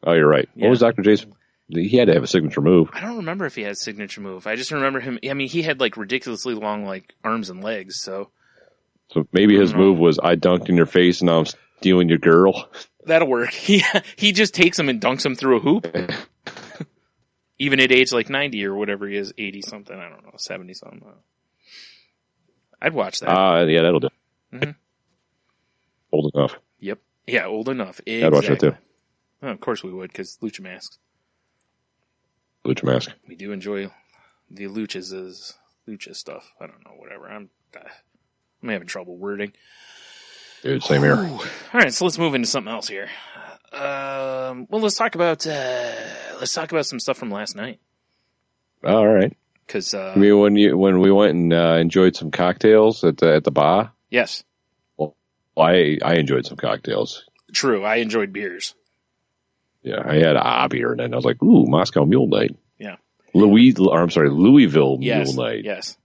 Oh, you're right.
Yeah.
What was Dr. J's? He had to have a signature move.
I don't remember if he had a signature move. I just remember him. I mean, he had like ridiculously long like arms and legs. So
maybe his move was, I dunked in your face and now I'm stealing your girl.
That'll work. He just takes him and dunks him through a hoop. Even at age like 90 or whatever he is, 80 something, I don't know, 70 something. I'd watch that.
Yeah, that'll do.
Mm-hmm.
Old enough.
Yep. Yeah, old enough. Exactly.
I'd watch that too.
Oh, of course we would, because lucha masks.
Lucha mask.
We do enjoy the lucha stuff. I don't know, whatever. I'm having trouble wording.
Dude, same here.
All right, so let's move into something else here. Well, let's talk about some stuff from last night.
All right.
Because
I mean, when we went and enjoyed some cocktails at the bar.
Yes.
Well, I enjoyed some cocktails.
True, I enjoyed beers.
Yeah, I had a beer, and then I was like, "Ooh, Moscow Mule Night."
Yeah.
Louisville Mule Night.
Yes.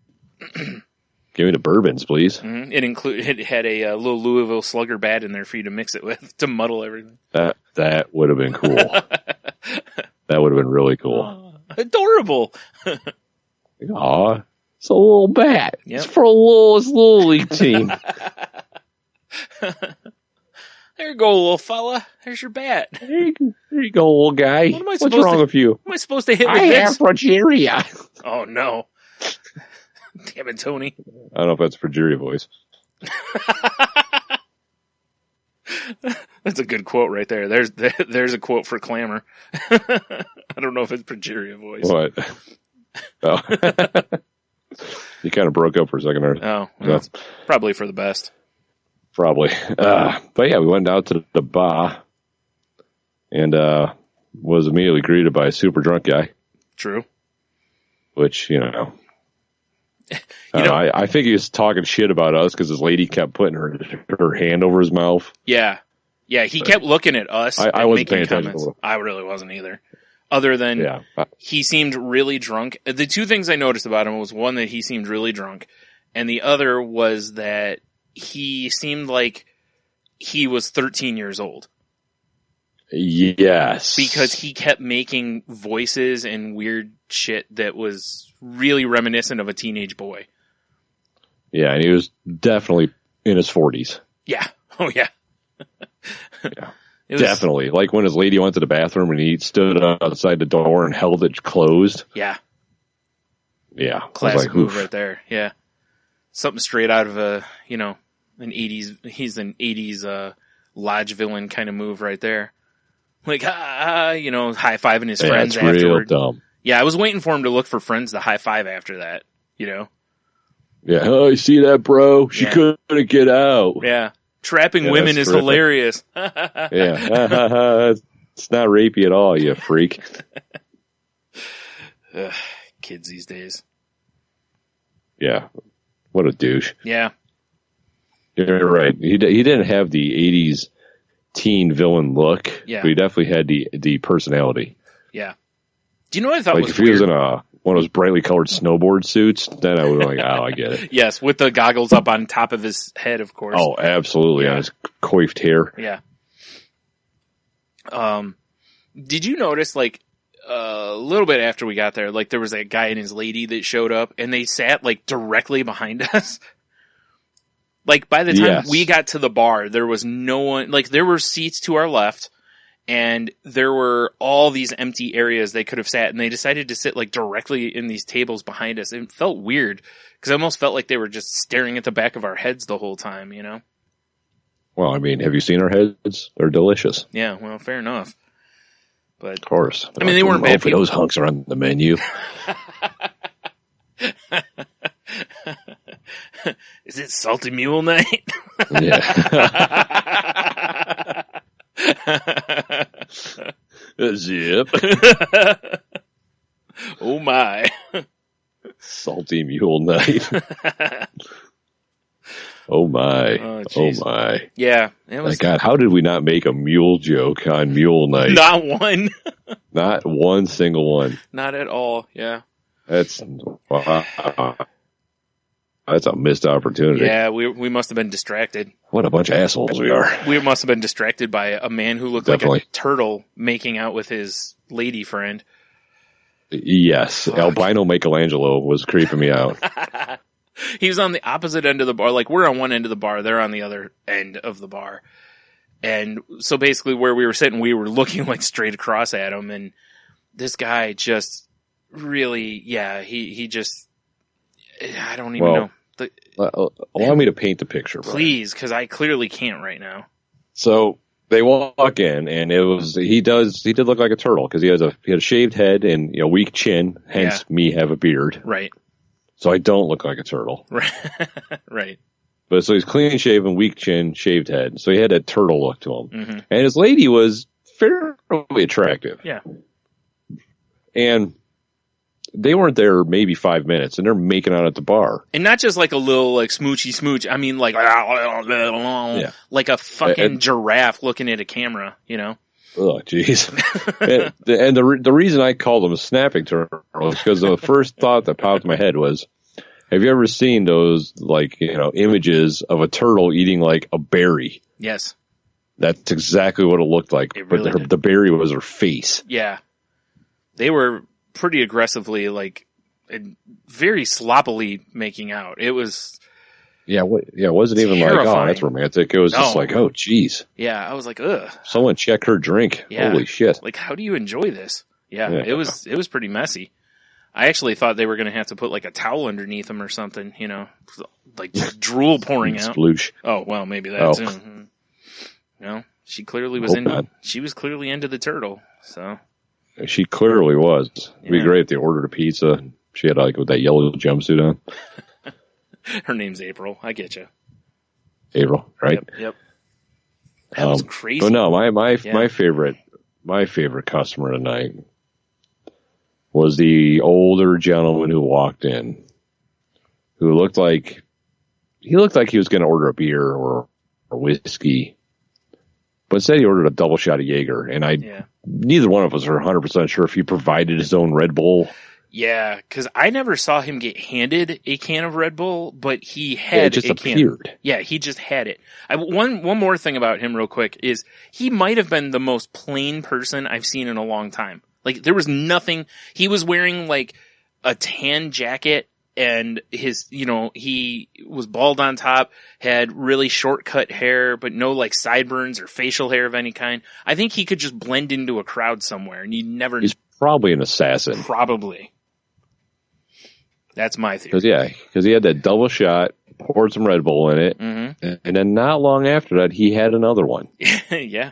Give me the bourbons, please.
Mm-hmm. It had a little Louisville Slugger bat in there for you to mix it with to muddle everything.
That would have been cool. That would have been really cool.
Adorable.
Aw, it's a little bat.
Yep.
It's for a little league team.
There you go, little fella. There's your bat.
There you go, old guy.
What am I
What's
supposed
wrong
to-
with you?
What am I supposed to hit with
I
this?
have progeria.
Oh, no. Damn it, Tony.
I don't know if that's progeria voice.
That's a good quote right there. There's a quote for Clamor. I don't know if it's progeria voice.
What? Oh. You kind of broke up for a second there.
Oh, well, that's probably for the best.
Probably. But yeah, we went out to the bar and was immediately greeted by a super drunk guy.
True.
Which, I think he was talking shit about us because his lady kept putting her hand over his mouth.
Yeah. Yeah, he kept looking at us.
I wasn't paying attention
comments.
to him.
I really wasn't either. Other than he seemed really drunk. The two things I noticed about him was, one, that he seemed really drunk, and the other was that he seemed like he was 13 years old.
Yes.
Because he kept making voices and weird shit that was really reminiscent of a teenage boy.
Yeah, and he was definitely in his 40s.
Yeah. Oh, yeah.
Yeah. Definitely. Like when his lady went to the bathroom and he stood outside the door and held it closed.
Yeah.
Yeah.
Classic move right there. Yeah. Something straight out of an 80s, he's an 80s, lodge villain kind of move right there. Like, high-fiving his friends
afterward. Real dumb.
Yeah, I was waiting for him to look for friends to high-five after that,
Yeah. Oh, you see that, bro? She couldn't get out.
Yeah. Trapping women is terrific. Hilarious.
Yeah. It's not rapey at all, you freak.
Kids these days.
Yeah. What a douche.
Yeah.
You're right. He didn't have the 80s teen villain look, but he definitely had the personality.
Yeah. Do you know what I thought
like
was
if he was in one of those brightly colored snowboard suits, then I would be like, oh, I get it.
Yes, with the goggles up on top of his head, of course.
Oh, absolutely. On his coiffed hair.
Yeah. Did you notice, like, a little bit after we got there, like, there was that guy and his lady that showed up, and they sat, like, directly behind us? Like, by the time we got to the bar, there was no one, like, there were seats to our left, and there were all these empty areas they could have sat, and they decided to sit, like, directly in these tables behind us. It felt weird, because I almost felt like they were just staring at the back of our heads the whole time, you know?
Well, I mean, have you seen our heads? They're delicious.
Yeah, well, fair enough. But
of course.
I mean, they weren't bad people.
Those hunks are on the menu.
Is it Salty Mule Night?
Yeah. Zip.
Oh my.
Salty Mule Night. Oh my. Oh my.
Yeah. It was...
My God, how did we not make a mule joke on Mule Night?
Not one.
Not one single one.
Not at all. Yeah.
That's a missed opportunity.
Yeah, we must have been distracted.
What a bunch of assholes we are.
We must have been distracted by a man who looked like a turtle making out with his lady friend.
Yes. Fuck. Albino Michelangelo was creeping me out.
He was on the opposite end of the bar. Like, we're on one end of the bar. They're on the other end of the bar. And so basically where we were sitting, we were looking like straight across at him. And this guy just really, he just, I don't even know.
Allow me to paint the picture,
please, because I clearly can't right now.
So they walk in, and he did look like a turtle because he had a shaved head and weak chin, hence me have a beard.
Right.
So I don't look like a turtle.
Right. Right.
But so he's clean shaven, weak chin, shaved head. So he had that turtle look to him,
mm-hmm.
and his lady was fairly attractive.
Yeah.
And they weren't there maybe 5 minutes, and they're making out at the bar.
And not just like a little like smoochy smooch. I mean like like a fucking giraffe looking at a camera, you know?
Oh, jeez. and the reason I called them a snapping turtle is because the first thought that popped in my head was, have you ever seen those images of a turtle eating like a berry?
Yes.
That's exactly what it looked like. The berry was her face.
Yeah. They were pretty aggressively, like, very sloppily making out. It was...
Yeah, it wasn't even like, oh, that's romantic. It was just like, oh, geez.
Yeah, I was like, ugh.
Someone check her drink.
Yeah.
Holy shit.
Like, how do you enjoy this? Yeah, it was pretty messy. I actually thought they were going to have to put like a towel underneath him or something, you know, like drool pouring out.
Sploosh.
Oh, well, maybe that too. Mm-hmm. No, she clearly was she was clearly into the turtle, so.
She clearly was. It'd be great if they ordered a pizza. She had like with that yellow jumpsuit on.
Her name's April. I get you.
April, right?
Yep. That was crazy.
But no, my favorite customer tonight was the older gentleman who walked in, who looked like he was going to order a beer or whiskey, but said he ordered a double shot of Jaeger, and neither one of us are 100% sure if he provided his own Red Bull.
Yeah, because I never saw him get handed a can of Red Bull, but he had
it just
a
appeared.
Can. Yeah, he just had it. One more thing about him real quick is he might have been the most plain person I've seen in a long time. Like, there was nothing. He was wearing like a tan jacket and he was bald on top, had really short cut hair, but no like sideburns or facial hair of any kind. I think he could just blend into a crowd somewhere and you'd never.
He's probably an assassin.
Probably. That's my theory.
Because he had that double shot, poured some Red Bull in it, and then not long after that, he had another one.
Yeah.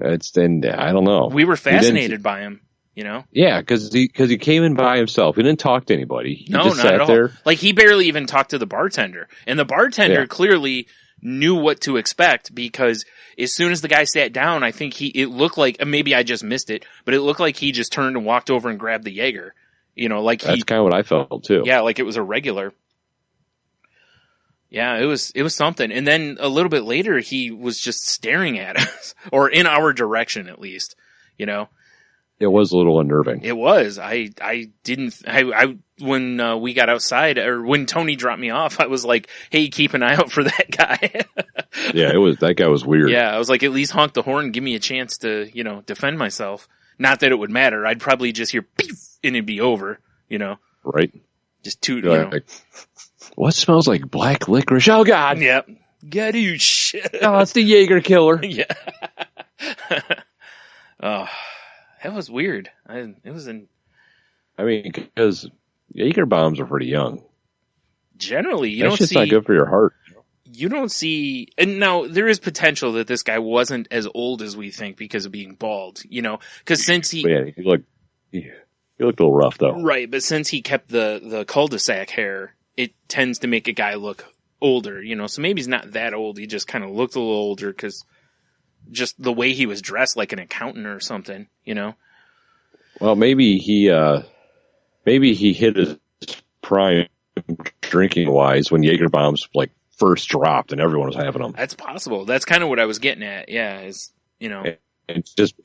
I don't know.
We were fascinated by him, you know?
Yeah, because he came in by himself. He didn't talk to anybody. He just
not
sat
at all.
there.
Like, he barely even talked to the bartender. And the bartender clearly knew what to expect because as soon as the guy sat down, I think it looked like, maybe I just missed it, but it looked like he just turned and walked over and grabbed the Jaeger. You know, like
that's kind of what I felt too.
Yeah, like it was a regular. Yeah, it was something. And then a little bit later, he was just staring at us, or in our direction at least. You know,
it was a little unnerving.
It was. When we got outside, or when Tony dropped me off, I was like, "Hey, keep an eye out for that guy."
Yeah, that guy was weird.
Yeah, I was like, at least honk the horn, give me a chance to, defend myself. Not that it would matter. I'd probably just hear beep and it'd be over,
Right.
Just toot,
like, what smells like black licorice? Oh, God.
Yep. Gadoosh.
Oh, it's the Jaeger killer.
Yeah. Oh, that was weird. Because
Jaeger bombs are pretty young.
Generally, you
don't see. That's just not good for your heart.
You don't see, and now there is potential that this guy wasn't as old as we think because of being bald, because since he
looked a little rough though.
Right. But since he kept the cul-de-sac hair, it tends to make a guy look older, so maybe he's not that old. He just kind of looked a little older because just the way he was dressed, like an accountant or something,
Well, maybe he hit his prime drinking wise when Jaeger bombs first dropped and everyone was having them.
That's possible. That's kind of what I was getting at. Yeah,
it just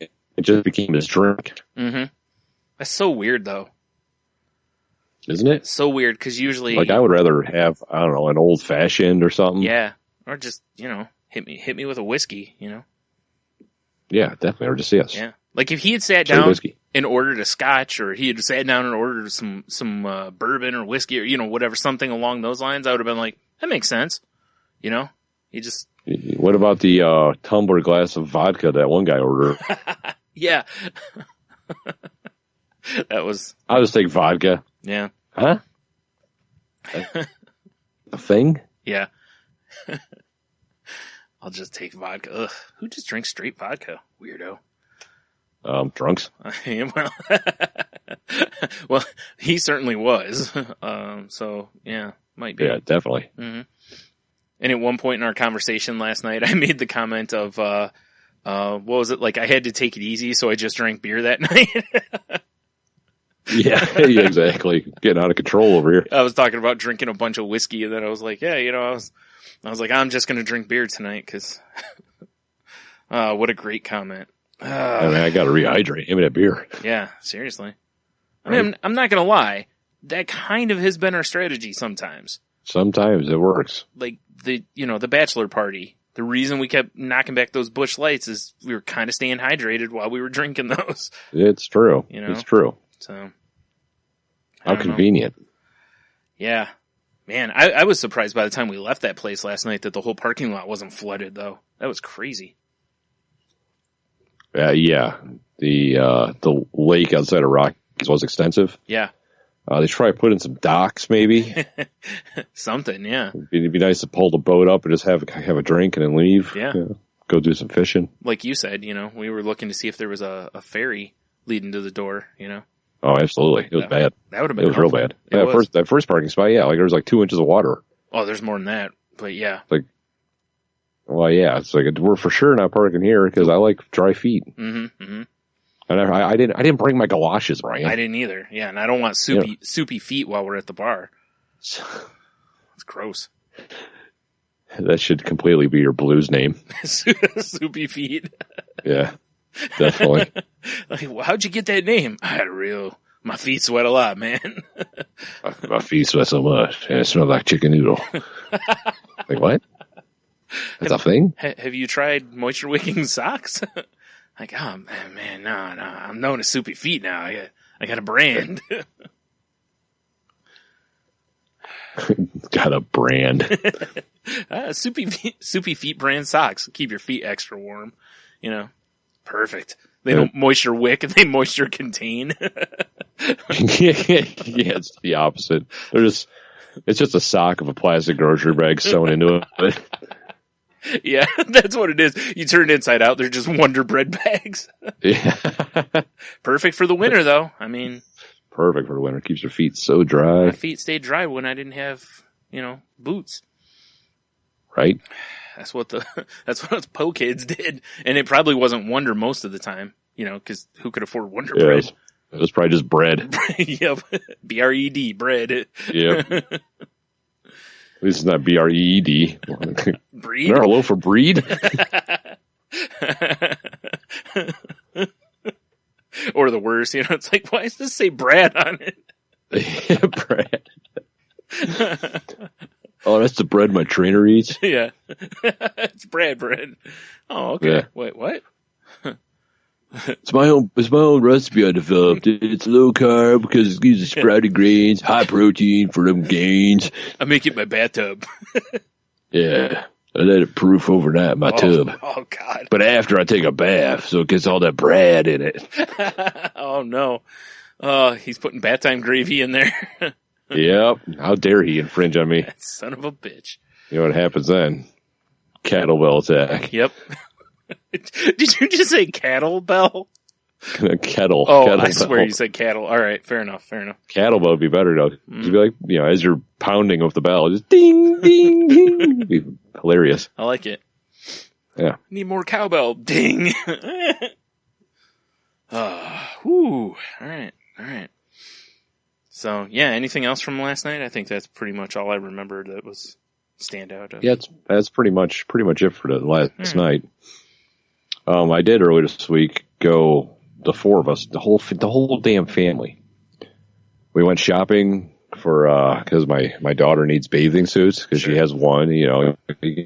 became his drink.
Mm-hmm. That's so weird, though,
isn't it?
So weird because usually,
I would rather have an old fashioned or something.
Yeah, or just hit me with a whiskey.
Yeah, definitely, or just yes.
Yeah, like if he had sat down and ordered a scotch, or he had sat down and ordered some bourbon or whiskey, or whatever, something along those lines, I would have been like, that makes sense. He just.
What about the tumbler glass of vodka that one guy ordered?
Yeah. That was.
I'll just take vodka.
Yeah.
Huh? A thing?
Yeah. I'll just take vodka. Ugh. Who just drinks straight vodka? Weirdo.
Drunks.
Well, he certainly was. So yeah, might be.
Yeah, definitely.
Mm-hmm. And at one point in our conversation last night, I made the comment of, what was it? Like, I had to take it easy, so I just drank beer that night.
Yeah, exactly. Getting out of control over here.
I was talking about drinking a bunch of whiskey, and then I was like, yeah, I was like, I'm just going to drink beer tonight, because, what a great comment.
I got to rehydrate. Give me that beer.
Yeah, seriously. I mean, I'm not going to lie. That kind of has been our strategy sometimes.
Sometimes it works.
Like the bachelor party. The reason we kept knocking back those Busch Lights is we were kind of staying hydrated while we were drinking those.
It's true. It's true.
So.
How convenient.
Yeah, Man, I was surprised by the time we left that place last night that the whole parking lot wasn't flooded, though. That was crazy.
Yeah. The lake outside of Rockies was extensive.
Yeah.
They should probably put in some docks, maybe.
Something, yeah.
It'd be nice to pull the boat up and just have a drink and then leave.
Yeah.
Go do some fishing.
Like you said, we were looking to see if there was a ferry leading to the door,
Oh, absolutely. It was bad.
That would have been
It was real bad. That first parking spot, yeah, like there was like 2 inches of water.
Oh, there's more than that, but yeah.
Well, yeah, it's like we're for sure not parking here because I like dry feet.
Mm-hmm, mm-hmm.
And I didn't bring my galoshes, Brian.
I didn't either. Yeah, and I don't want soupy feet while we're at the bar. It's gross.
That should completely be your blues name.
Soupy feet.
Yeah, definitely.
Like, well, how'd you get that name? My feet sweat a lot, man.
my feet sweat so much, and it smells like chicken noodle. Like, what? That's a thing?
Have you tried moisture wicking socks? Like, oh, man, no. I'm known as Soupy Feet now. I got a brand.
Got a brand.
Soupy Feet brand socks. Keep your feet extra warm. Perfect. They don't moisture wick, they moisture contain.
Yeah, it's the opposite. It's just a sock of a plastic grocery bag sewn into it.
Yeah, that's what it is. You turn it inside out, they're just Wonder Bread bags.
Yeah.
Perfect for the winter, though. I mean,
perfect for the winter. Keeps your feet so dry.
My feet stayed dry when I didn't have, boots.
Right.
That's what us po kids did, and it probably wasn't Wonder most of the time, because who could afford Wonder Bread?
It was probably just bread.
Yep, BRED bread.
Yep. At least it's not BREED.
Breed?
Not hello for breed?
Or the worst, it's like, why does this say Brad on it?
Yeah, Brad. Oh, that's the bread my trainer eats?
Yeah. It's Brad bread. Oh, okay. Yeah. Wait, what?
It's my own recipe I developed. It's low carb because it uses sprouted grains, high protein for them gains.
I make it in my bathtub.
Yeah. I let it proof overnight in my tub.
Oh, God.
But after I take a bath, so it gets all that bread in it.
Oh, no. He's putting bath time gravy in there.
Yep. How dare he infringe on me?
That son of a bitch.
You know what happens then? Kettlebell attack.
Yep. Did you just say kettlebell?
Kettle.
Oh,
kettlebell.
I swear you said cattle. All right, fair enough.
Kettlebell would be better though. It'd be like, as you're pounding with the bell, just ding, ding, ding. It'd be hilarious.
I like it.
Yeah.
Need more cowbell. Ding. Whew. All right. So yeah, anything else from last night? I think that's pretty much all I remember that was standout.
Yeah, that's pretty much it for the last night. I did earlier this week go, the four of us, the whole damn family. We went shopping for because my daughter needs bathing suits because she has one. You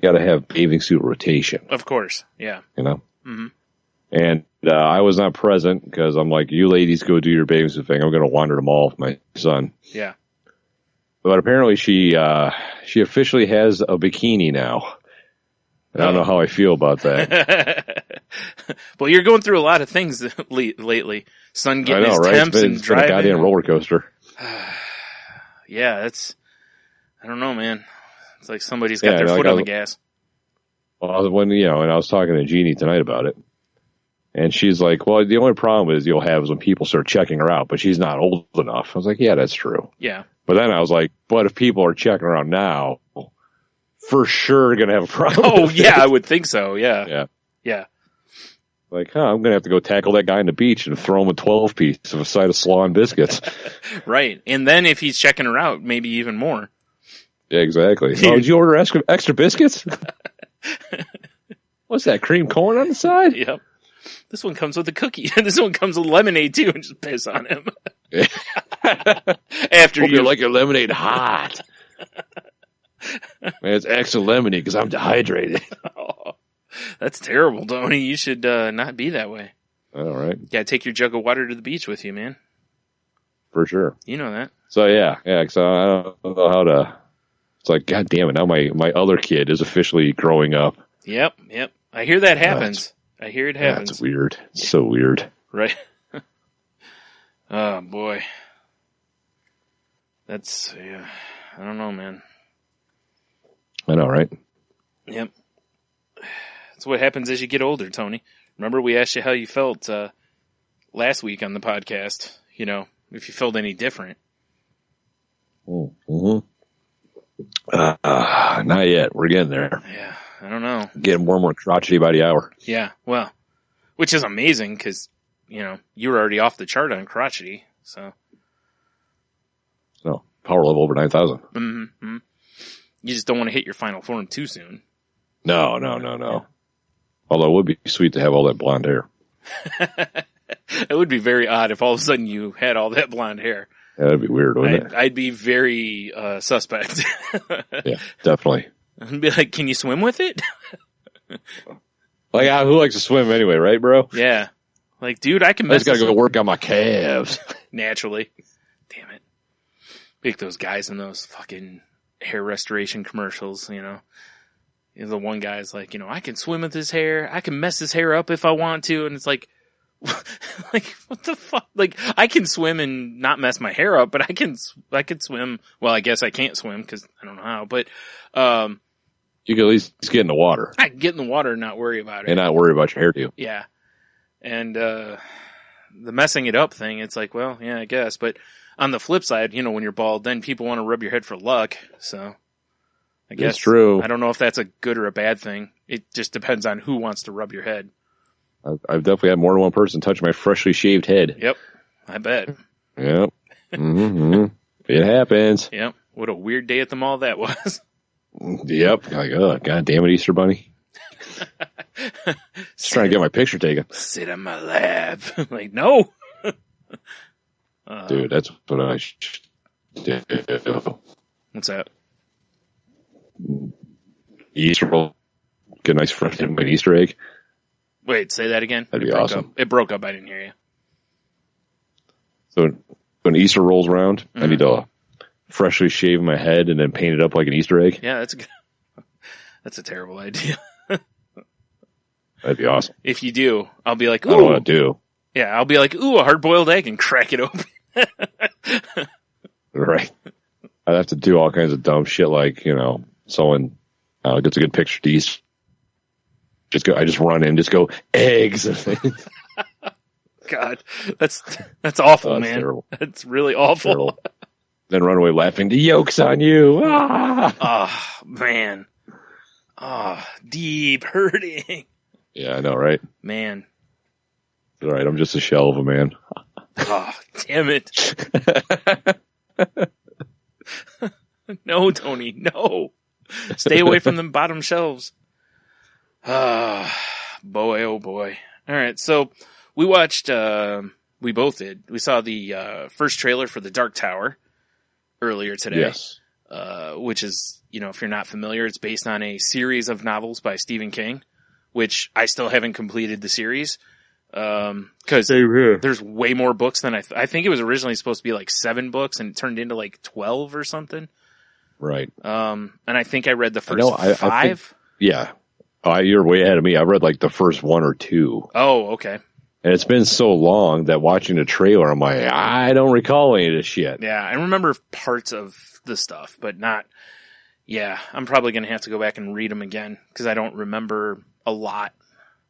got to have bathing suit rotation.
Of course, yeah.
Mm-hmm. And I was not present because I'm like, you ladies go do your bathing suit thing. I'm going to wander the mall with my son.
Yeah.
But apparently she officially has a bikini now. I don't know how I feel about that.
Well, you're going through a lot of things lately. Son getting his temps and
it's
driving.
Been a goddamn roller coaster.
Yeah, I don't know, man. It's like somebody's got their foot on the gas.
Well, and I was talking to Jeannie tonight about it. And she's like, well, the only problem you'll have is when people start checking her out, but she's not old enough. I was like, yeah, that's true.
Yeah.
But then I was like, but if people are checking her out now, for sure going to have a problem.
Oh, yeah, I would think so. Yeah.
Yeah. Like, I'm going to have to go tackle that guy on the beach and throw him a 12-piece of a side of slaw and biscuits.
Right. And then if he's checking her out, maybe even more.
Yeah, exactly. Oh, did you order extra biscuits? What's that, cream corn on the side?
Yep. This one comes with a cookie. This one comes with lemonade, too, and just piss on him. After
you like your lemonade hot. Man, it's extra lemony because I'm dehydrated.
Oh, that's terrible, Tony. You should not be that way.
All right.
You gotta take your jug of water to the beach with you, man.
For sure.
You know that.
So, yeah. So I don't know It's like, God damn it! Now my other kid is officially growing up.
Yep. I hear that happens. I hear it happens.
That's weird. It's so weird.
Right. Oh boy. That's I don't know, man.
I know, right?
Yep. That's what happens as you get older, Tony. Remember we asked you how you felt last week on the podcast, you know, if you felt any different.
Mm-hmm. Not yet. We're getting there.
Yeah, I don't know.
Getting more and more crotchety by the hour.
Yeah, well, which is amazing because, you know, you were already off the chart on crotchety, so.
No, power level over 9,000.
Mm-hmm. You just don't want to hit your final form too soon.
No. Although it would be sweet to have all that blonde hair.
It would be very odd if all of a sudden you had all that blonde hair.
Yeah, that'd be weird, wouldn't it?
I'd be very suspect.
Yeah, definitely.
I'd be like, can you swim with it?
Like, who likes to swim anyway, right, bro?
Yeah. Like, dude, I can
I
mess
just gotta
this
go
up.
work on my calves.
Naturally. Damn it. Like those guys in those fucking hair restoration commercials, you know. The one guy's like, you know, I can swim with his hair. I can mess his hair up if I want to. And it's like, like, what the fuck? Like, I can swim and not mess my hair up, but I could swim. Well, I guess I can't swim because I don't know how, but,
You can at least get in the water.
I can get in the water and not worry about it.
And not worry about your hairdo.
Yeah. And, the messing it up thing, it's like, well, yeah, I guess. But on the flip side, you know, when you're bald, then people want to rub your head for luck. So I guess
It's true.
I don't know if that's a good or a bad thing. It just depends on who wants to rub your head.
I've definitely had more than one person touch my freshly shaved head.
Yep. I bet.
Yep. Mm-hmm. It happens.
Yep. What a weird day at the mall that was.
Yep. Like, oh, God damn it, Easter Bunny. Just trying to get my picture taken.
Sit on my lap. Like, no.
Dude, that's what I should do.
What's that?
Easter roll. Get a nice fresh Easter egg.
Wait, say that again.
That'd be
broke
awesome.
Up. It broke up. I didn't hear you.
So when Easter rolls around, I need to freshly shave my head and then paint it up like an Easter egg.
Yeah, that's a terrible idea.
That'd be awesome.
If you do, I'll be like,
I don't know
ooh.
what to do.
Yeah, I'll be like, ooh, a hard-boiled egg and crack it open.
Right. I'd have to do all kinds of dumb shit like, you know, someone gets a good picture to Easter. I just run in, just go, eggs.
God, that's awful,
Oh,
man.
terrible.
That's really awful.
Terrible. Then run away laughing, the yolk's on you. Ah!
Oh, man. Oh, deep hurting.
Yeah, I know, right?
Man.
All right, I'm just a shell of a man.
Oh, damn it. No, Tony, no. Stay away from the bottom shelves. Ah, boy, oh boy. All right, so we watched, we both did. We saw the first trailer for The Dark Tower earlier today.
Yes.
Which is, you know, if you're not familiar, it's based on a series of novels by Stephen King, which I still haven't completed the series. Cause there's way more books than I think it was originally supposed to be like 7 books and it turned into like 12 or something.
Right.
And I think I read the first
I
5.
think, yeah. You're way ahead of me. I read like the first 1 or 2.
Oh, okay.
And it's been so long that watching the trailer, I'm like, I don't recall any of this shit.
Yeah, I remember parts of the stuff, but not. Yeah, I'm probably going to have to go back and read them again because I don't remember a lot,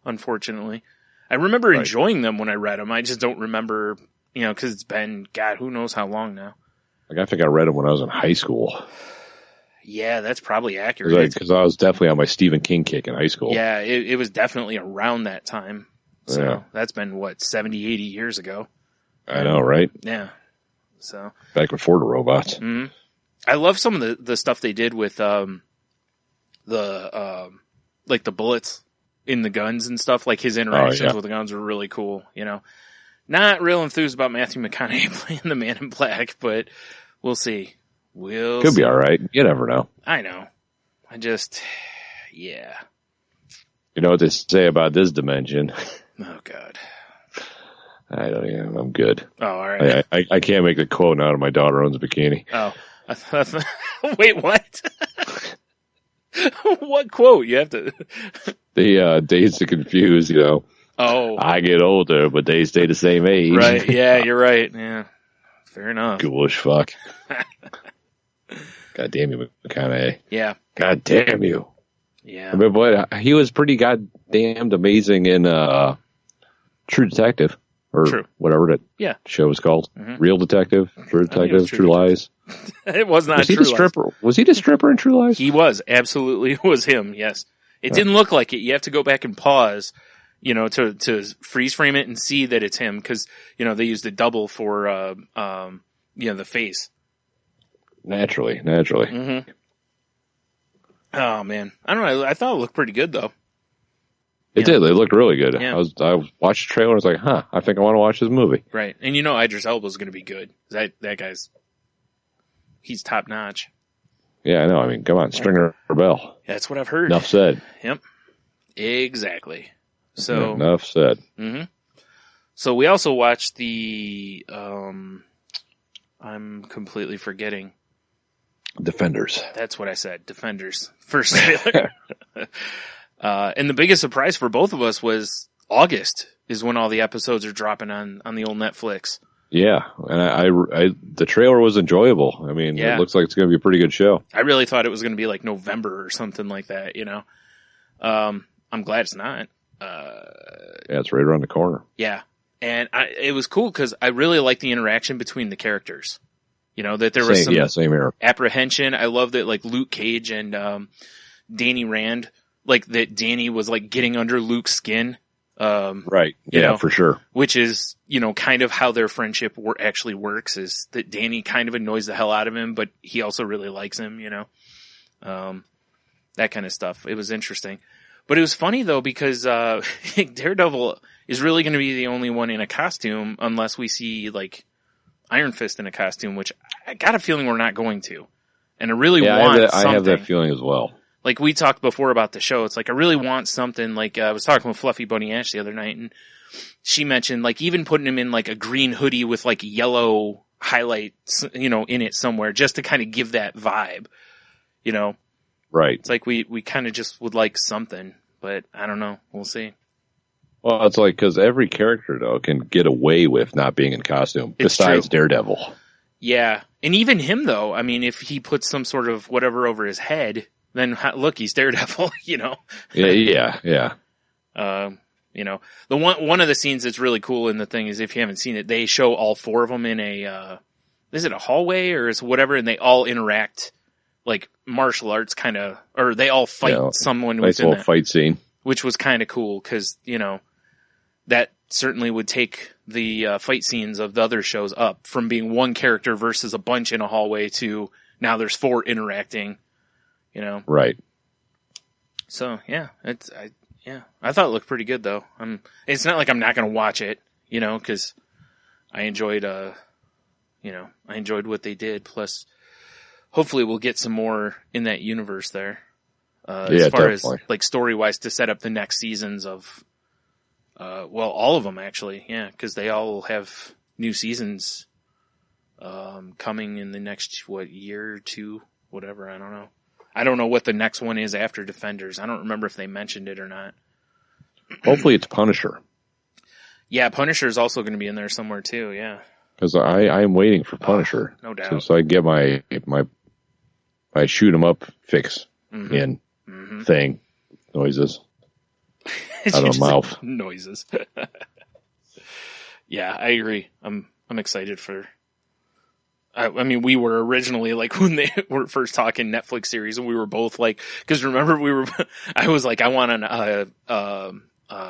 unfortunately. I remember enjoying them when I read them. I just don't remember, you know, because it's been, God, who knows how long now.
Like, I think I read them when I was in high school.
Yeah, that's probably accurate.
Because I was definitely on my Stephen King kick in high school.
Yeah, it was definitely around that time. So
Yeah.
that's been, 70, 80 years ago.
I know, right?
Yeah. So.
Back before the robots.
Mm-hmm. I love some of the stuff they did with like the bullets in the guns and stuff. Like his interactions with the guns were really cool. You know, not real enthused about Matthew McConaughey playing the Man in Black, but we'll see.
Could be all right. You never know.
I know. I just, yeah.
You know what they say about this dimension?
Oh God.
I don't even. I'm good.
Oh, all right.
I can't make the quote now that my daughter owns a bikini.
Oh, I Wait, what? What quote? You have to.
The Dazed and Confused,
Oh,
I get older, but they stay the same age.
right. Yeah, you're right. Yeah, fair enough.
Ghoulish fuck. God damn you, McConaughey.
Yeah.
God damn you.
Yeah.
I mean, boy, he was pretty goddamned amazing in True Detective, or
True.
whatever that
Yeah.
show was called.
Mhm.
Real Detective, True
I think it was
Detective,
True
True Lies.
It was not
Was he
True
the
Lies.
stripper? Was he the stripper in True Lies?
He was. Absolutely was him, yes. It didn't look like it. You have to go back and pause, to freeze frame it and see that it's him, because, they used a double for, the face.
Naturally.
Mm-hmm. Oh, man. I don't know. I thought it looked pretty good, though.
It did. It looked really good.
Yeah.
I watched the trailer and I was like, I think I want to watch this movie.
Right. And Idris Elba's going to be good. That he's top notch.
Yeah, I know. I mean, come on, Stringer Bell.
That's what I've heard.
Enough said.
Yep. Exactly. So.
Enough said.
Mm-hmm. So we also watched the, I'm completely forgetting.
Defenders.
That's what I said. Defenders. First trailer. And the biggest surprise for both of us was August is when all the episodes are dropping on the old Netflix.
Yeah, and I the trailer was enjoyable. I mean,
Yeah.
It looks like it's going to be a pretty good show.
I really thought it was going to be like November or something like that, I'm glad it's not.
Yeah, it's right around the corner.
Yeah. And it was cool because I really liked the interaction between the characters. That there was
same here.
apprehension. I love that, like, Luke Cage and Danny Rand, like, that Danny was, like, getting under Luke's skin.
Right.
you
Yeah,
know,
for sure.
Which is, kind of how their friendship actually works, is that Danny kind of annoys the hell out of him, but he also really likes him, that kind of stuff. It was interesting. But it was funny, though, because Daredevil is really going to be the only one in a costume unless we see, like, Iron Fist in a costume, which I got a feeling we're not going to. And I really want something.
I have that feeling as well.
Like we talked before about the show, it's like I really want something. Like I was talking with Fluffy Bunny Ash the other night, and she mentioned like even putting him in like a green hoodie with like yellow highlights, in it somewhere, just to kind of give that vibe.
Right.
It's like we kind of just would like something, but I don't know. We'll see.
Well, it's like because every character though can get away with not being in costume,
It's
besides
true.
Daredevil.
Yeah, and even him though. I mean, if he puts some sort of whatever over his head, then look, he's Daredevil.
Yeah.
The one of the scenes that's really cool in the thing is, if you haven't seen it, they show all four of them in a is it a hallway or is whatever, and they all interact like martial arts kind of, or they all fight someone
nice
within
little
that,
fight scene,
which was kind of cool because that certainly would take the fight scenes of the other shows up from being one character versus a bunch in a hallway to now there's four interacting.
Right.
So yeah, I thought it looked pretty good though. It's not like I'm not going to watch it, cause I enjoyed, I enjoyed what they did. Plus hopefully we'll get some more in that universe there. As far
definitely.
as like story wise to set up the next seasons of, all of them actually. Yeah. Cause they all have new seasons, coming in the next, year or two, whatever. I don't know. I don't know what the next one is after Defenders. I don't remember if they mentioned it or not.
Hopefully it's Punisher.
Yeah, Punisher is also going to be in there somewhere too, yeah.
Because I am waiting for Punisher.
No doubt.
So I get my shoot 'em up fix in thing noises out of my mouth.
Noises. Yeah, I agree. I'm excited for. I mean, we were originally like when they were first talking Netflix series, and we were both like, because remember I was like, I want an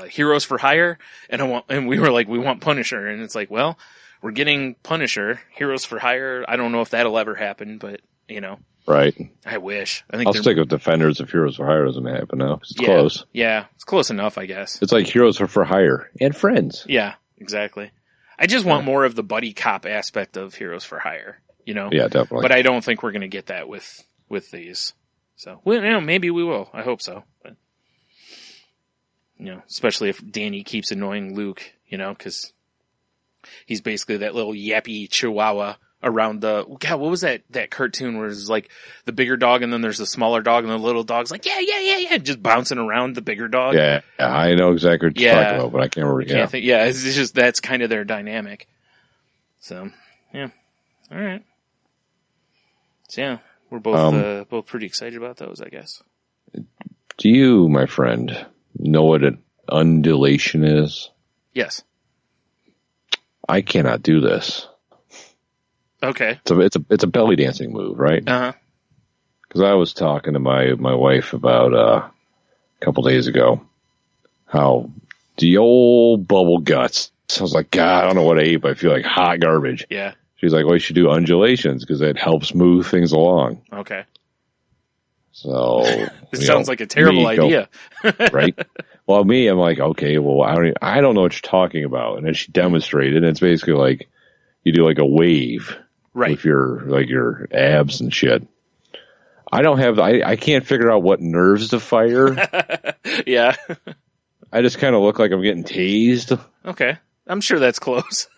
Heroes for Hire, and we were like, we want Punisher, and it's like, well, we're getting Punisher, Heroes for Hire. I don't know if that'll ever happen, but
Right.
I wish. I think
I'll stick with Defenders if Heroes for Hire doesn't happen now. It's close.
Yeah, it's close enough, I guess.
It's like Heroes for Hire and Friends.
Yeah, exactly. I just want more of the buddy cop aspect of Heroes for Hire,
Yeah, definitely.
But I don't think we're going to get that with these. So, well, maybe we will. I hope so. But, especially if Danny keeps annoying Luke, because he's basically that little yappy chihuahua around what was that cartoon where it's like the bigger dog and then there's the smaller dog and the little dog's like, yeah, just bouncing around the bigger dog.
Yeah, I know exactly what you're talking about, but I can't remember.
Can't think, it's just, that's kind of their dynamic. So, yeah. All right. So, yeah, we're both pretty excited about those, I guess.
Do you, my friend, know what an undulation is?
Yes.
I cannot do this.
Okay.
It's a belly dancing move, right?
Uh-huh.
Because I was talking to my wife about a couple days ago how the old bubble guts. So I was like, God, I don't know what I ate, but I feel like hot garbage.
Yeah.
She's like, well, you should do undulations because it helps move things along.
Okay.
So
this sounds like a terrible idea.
Right? Well, I'm like, okay, well, I don't know what you're talking about. And then she demonstrated, and it's basically like you do like a wave.
Right.
With your abs and shit. I can't figure out what nerves to fire.
Yeah.
I just kind of look like I'm getting tased.
Okay. I'm sure that's close.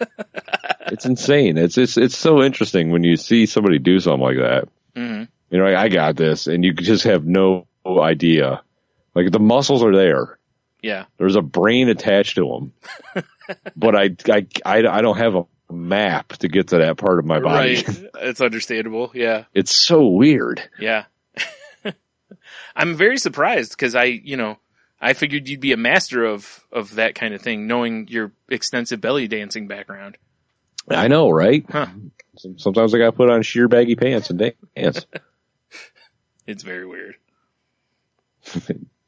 It's insane. It's so interesting when you see somebody do something like that.
Mm-hmm.
You know, I got this, and you just have no idea. Like the muscles are there.
Yeah.
There's a brain attached to them. But I don't have a map to get to that part of my body.
Right. It's understandable. Yeah.
It's so weird.
Yeah. I'm very surprised because I figured you'd be a master of that kind of thing, knowing your extensive belly dancing background.
I know, right?
Huh.
Sometimes I got to put on sheer baggy pants and dance.
It's very weird.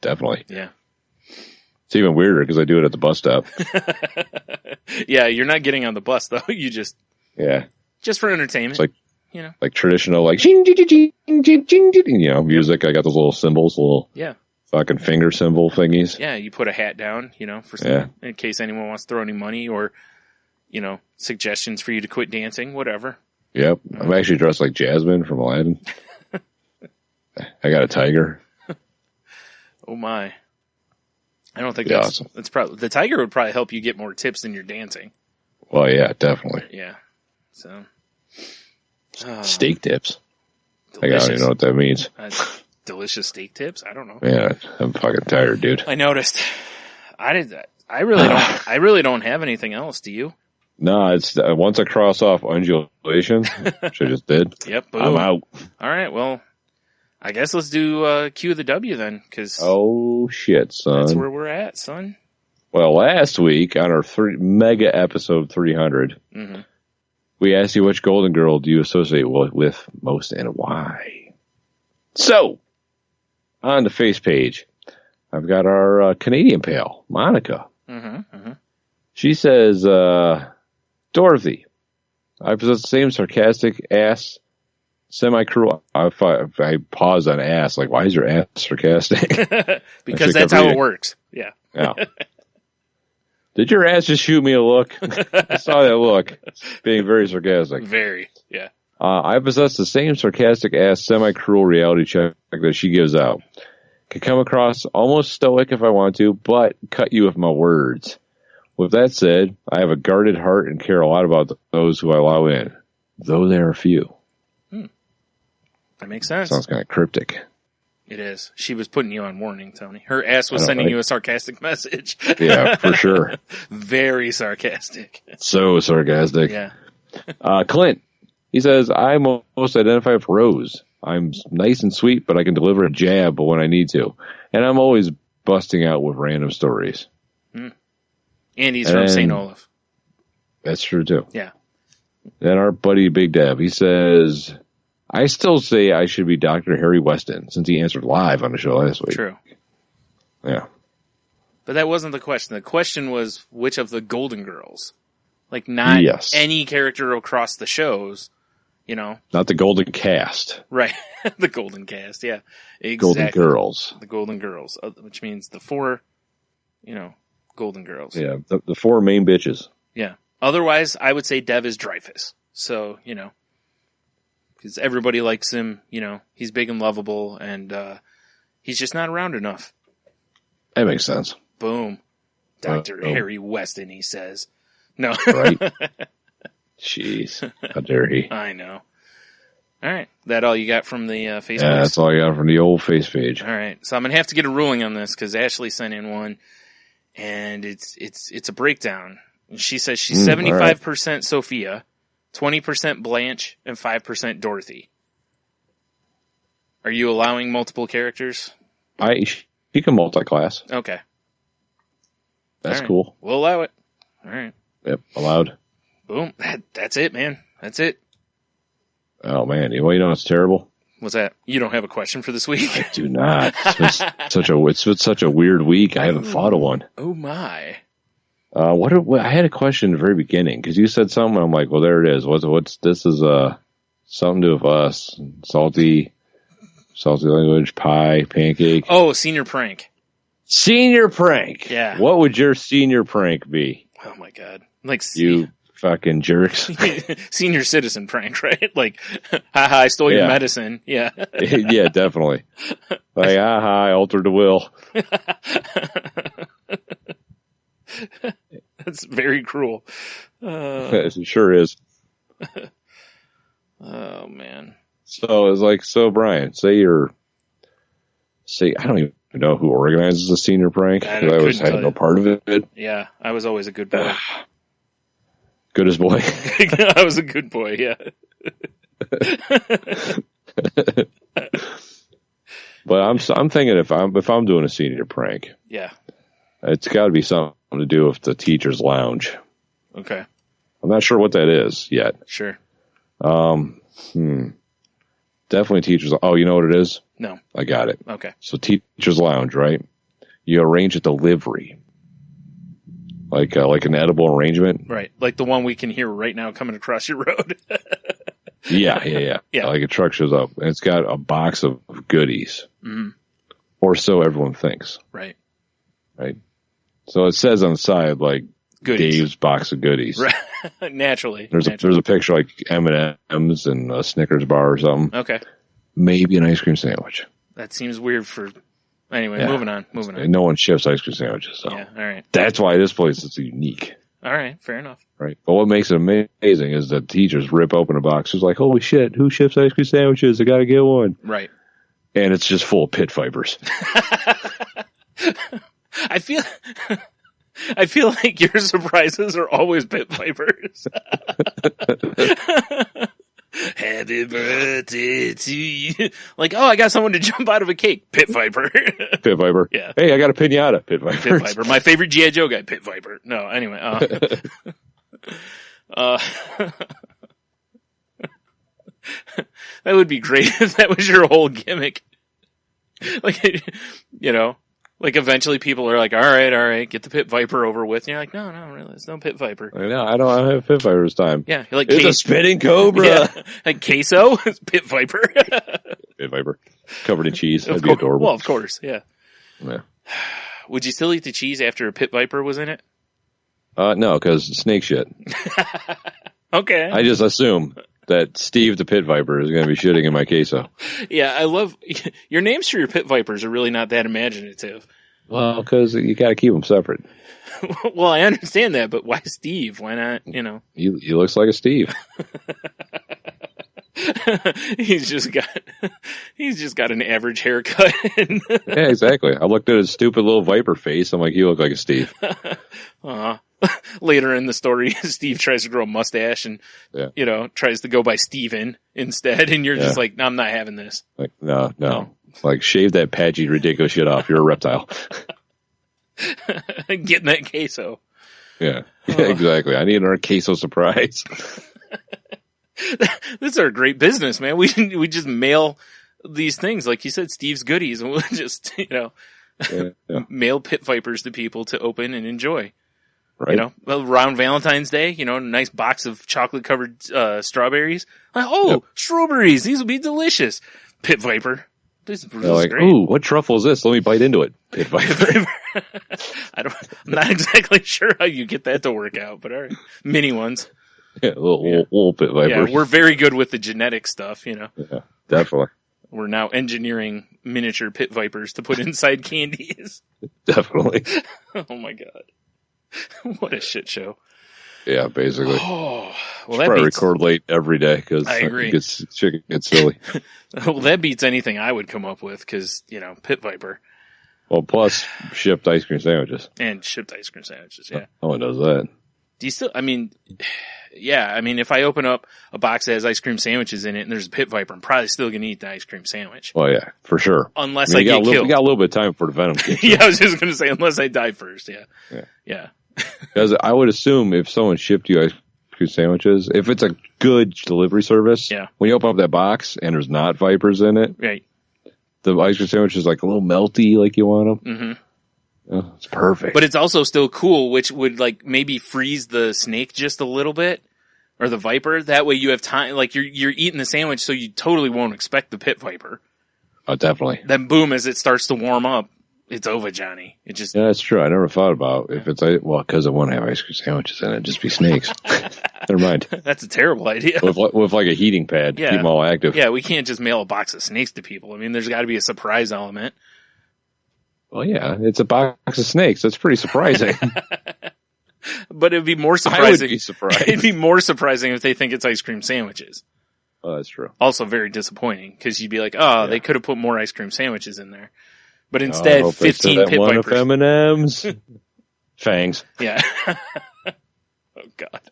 Definitely.
Yeah.
It's even weirder because I do it at the bus stop.
Yeah, you're not getting on the bus though. You just for entertainment.
It's like traditional music. I got those little cymbals, fucking finger cymbal thingies.
Yeah, you put a hat down, in case anyone wants to throw any money or suggestions for you to quit dancing, whatever.
Yep, I'm actually dressed like Jasmine from Aladdin. I got a tiger.
Oh my. I don't think that's awesome. That's probably the tiger would probably help you get more tips than you're dancing.
Well, yeah, definitely.
Yeah. So
steak tips.
Delicious.
I don't even know what that means.
Delicious steak tips? I don't know.
Yeah, I'm fucking tired, dude.
I noticed. I really don't have anything else. Do you?
No, it's once I cross off undulation, which I just did.
Yep. Boom.
I'm out.
All right. Well, I guess let's do Q of the W then, because
oh shit, son,
that's where we're at, son.
Well, last week on our mega episode 300, we asked you which Golden Girl do you associate with most and why. So, on the face page, I've got our Canadian pal, Monica. She says, Dorothy, I possess the same sarcastic ass, semi-cruel. I paused on ass, like, why is your ass sarcastic?
Because that's how it works. Yeah.
Yeah. Did your ass just shoot me a look? I saw that look. Being very sarcastic.
Very, yeah.
I possess the same sarcastic ass, semi-cruel reality check that she gives out. Can come across almost stoic if I want to, but cut you with my words. With that said, I have a guarded heart and care a lot about those who I allow in, though there are few.
That makes sense.
Sounds kind of cryptic.
It is. She was putting you on warning, Tony. Her ass was sending you a sarcastic message.
Yeah, for sure.
Very sarcastic.
So sarcastic.
Yeah.
Clint, he says, I most identify with Rose. I'm nice and sweet, but I can deliver a jab when I need to. And I'm always busting out with random stories.
And he's from St. Olaf.
That's true, too.
Yeah.
Then our buddy Big Dev, he says, I still say I should be Dr. Harry Weston, since he answered live on the show last week.
True.
Yeah.
But that wasn't the question. The question was, which of the Golden Girls? Like, not any character across the shows,
Not the Golden Cast.
Right. The Golden Cast, yeah. Exactly.
Golden Girls.
The Golden Girls, which means the four, Golden Girls.
Yeah, the four main bitches.
Yeah. Otherwise, I would say Dev is Dreyfus. So, because everybody likes him, he's big and lovable, and he's just not around enough.
That makes sense.
Boom. Dr. Harry Weston, he says. No.
Right. Jeez. How dare he?
I know. All right. That all you got from the Facebook?
Yeah, that's all I got from the old face page.
All right. So I'm going to have to get a ruling on this because Ashley sent in one, and it's a breakdown. She says she's 75% Sophia, 20% Blanche, and 5% Dorothy. Are you allowing multiple characters?
She can multi-class.
Okay.
That's cool.
We'll allow it. All right.
Yep, allowed.
Boom. That's it, man. That's it.
Oh, man. You know it's terrible?
What's that? You don't have a question for this week?
I do not. It's been such a weird week. I haven't thought of one.
Oh, my.
I had a question at the very beginning because you said something. I'm like, well, there it is. This is something to do with us. Salty language, pie, pancake.
Oh, senior prank.
Senior prank.
Yeah.
What would your senior prank be?
Oh my god. Like
you fucking jerks.
Senior citizen prank, right? Like, haha, I stole your medicine. Yeah.
Yeah, definitely. Like, I altered the will.
That's very cruel.
It sure is.
Oh man.
So it's like, Brian, say I don't even know who organizes a senior prank. I had no part of it.
Yeah, I was always a good boy.
Good as boy.
I was a good boy, yeah.
But I'm thinking if I'm doing a senior prank,
yeah,
it's got to be something to do with the teacher's lounge.
Okay.
I'm not sure what that is yet.
Sure.
Definitely teacher's. Oh, you know what it is?
No.
I got it.
Okay.
So teacher's lounge, right? You arrange a delivery, like an edible arrangement,
right? Like the one we can hear right now coming across your road.
Yeah. Like a truck shows up and it's got a box of goodies, or so everyone thinks.
Right.
So it says on the side like
goodies.
Dave's box of goodies.
Right. Naturally.
There's a picture like M&M's and a Snickers bar or something.
Okay.
Maybe an ice cream sandwich.
That seems weird anyway, moving on.
No one ships ice cream sandwiches. So.
Yeah, all right.
That's why this place is unique.
All right, fair enough.
Right. But what makes it amazing is that teachers rip open a box. It's like, holy shit, who ships ice cream sandwiches? I got to get one.
Right.
And it's just full of pit vipers.
I feel like your surprises are always pit vipers. Happy birthday to you. Like, oh, I got someone to jump out of a cake. Pit viper.
Pit viper.
Yeah.
Hey, I got a pinata. Pit viper.
Pit viper. My favorite G.I. Joe guy. Pit viper. No, anyway. That would be great if that was your whole gimmick. Like, like eventually people are like, all right, get the pit viper over with. And you're like, no, really, it's no pit viper.
No, I don't have pit viper this time.
Yeah, you're like,
it's a spitting cobra.
Yeah. Like queso, pit viper.
Pit viper covered in cheese. That'd be adorable.
Well, of course, yeah.
Yeah.
Would you still eat the cheese after a pit viper was in it?
No, because snake shit.
Okay.
I just assume that Steve the pit viper is going to be shitting in my queso.
Yeah, I love your names for your pit vipers are really not that imaginative.
Well, because you got to keep them separate.
Well, I understand that, but why Steve? Why not?
He looks like a Steve.
He's just got an average haircut.
Yeah, exactly. I looked at his stupid little viper face. I'm like, you look like a Steve.
Later in the story, Steve tries to grow a mustache and, tries to go by Steven instead. And you're just like, no, I'm not having this.
Like, no. Like, shave that patchy, ridiculous shit off. You're a reptile.
Getting that queso.
Yeah, exactly. I need another queso surprise.
This is our great business, man. We just mail these things. Like you said, Steve's goodies. And we'll just, mail pit vipers to people to open and enjoy.
Right.
Around Valentine's Day, a nice box of chocolate covered, strawberries. Like, strawberries. These will be delicious. Pit viper. This is
like,
great.
Ooh, what truffle is this? Let me bite into it. Pit viper.
I'm not exactly sure how you get that to work out, but all right. Mini ones.
Yeah, little pit vipers.
Yeah, we're very good with the genetic stuff,
Yeah, definitely.
We're now engineering miniature pit vipers to put inside candies.
Definitely.
Oh my god. What a shit show.
Yeah, basically.
Oh, well,
Should probably record late every day because
I agree.
Chicken gets silly.
Well, that beats anything I would come up with because, pit viper.
Well, plus shipped ice cream sandwiches.
And shipped ice cream sandwiches, yeah.
No one does that.
Do you still, if I open up a box that has ice cream sandwiches in it and there's a pit viper, I'm probably still going to eat the ice cream sandwich.
Well, yeah, for sure.
Unless I get killed.
We got a little bit of time for the venom kicks.
Yeah, I was just going to say, unless I die first, yeah.
Because I would assume if someone shipped you ice cream sandwiches, if it's a good delivery service, when you open up that box and there's not vipers in it,
right,
the ice cream sandwich is like a little melty, like you want them.
Mm-hmm.
Oh, it's perfect.
But it's also still cool, which would like maybe freeze the snake just a little bit, or the viper. That way you have time, like you're eating the sandwich, so you totally won't expect the pit viper.
Oh, definitely.
Then boom, as it starts to warm up, it's over, Johnny. It just
that's true. I never thought about if it's because I want to have ice cream sandwiches in it, just be snakes. Never mind.
That's a terrible idea.
With like a heating pad to keep them all active.
Yeah, we can't just mail a box of snakes to people. I mean, there's got to be a surprise element.
Well, yeah, it's a box of snakes. That's pretty surprising.
But it'd be more surprising.
I would be surprised.
It'd be more surprising if they think it's ice cream sandwiches.
Oh, that's true.
Also very disappointing because you'd be like, they could have put more ice cream sandwiches in there. But instead, 15 pit
one
vipers.
Of M&M's. Fangs.
Yeah. Oh, God.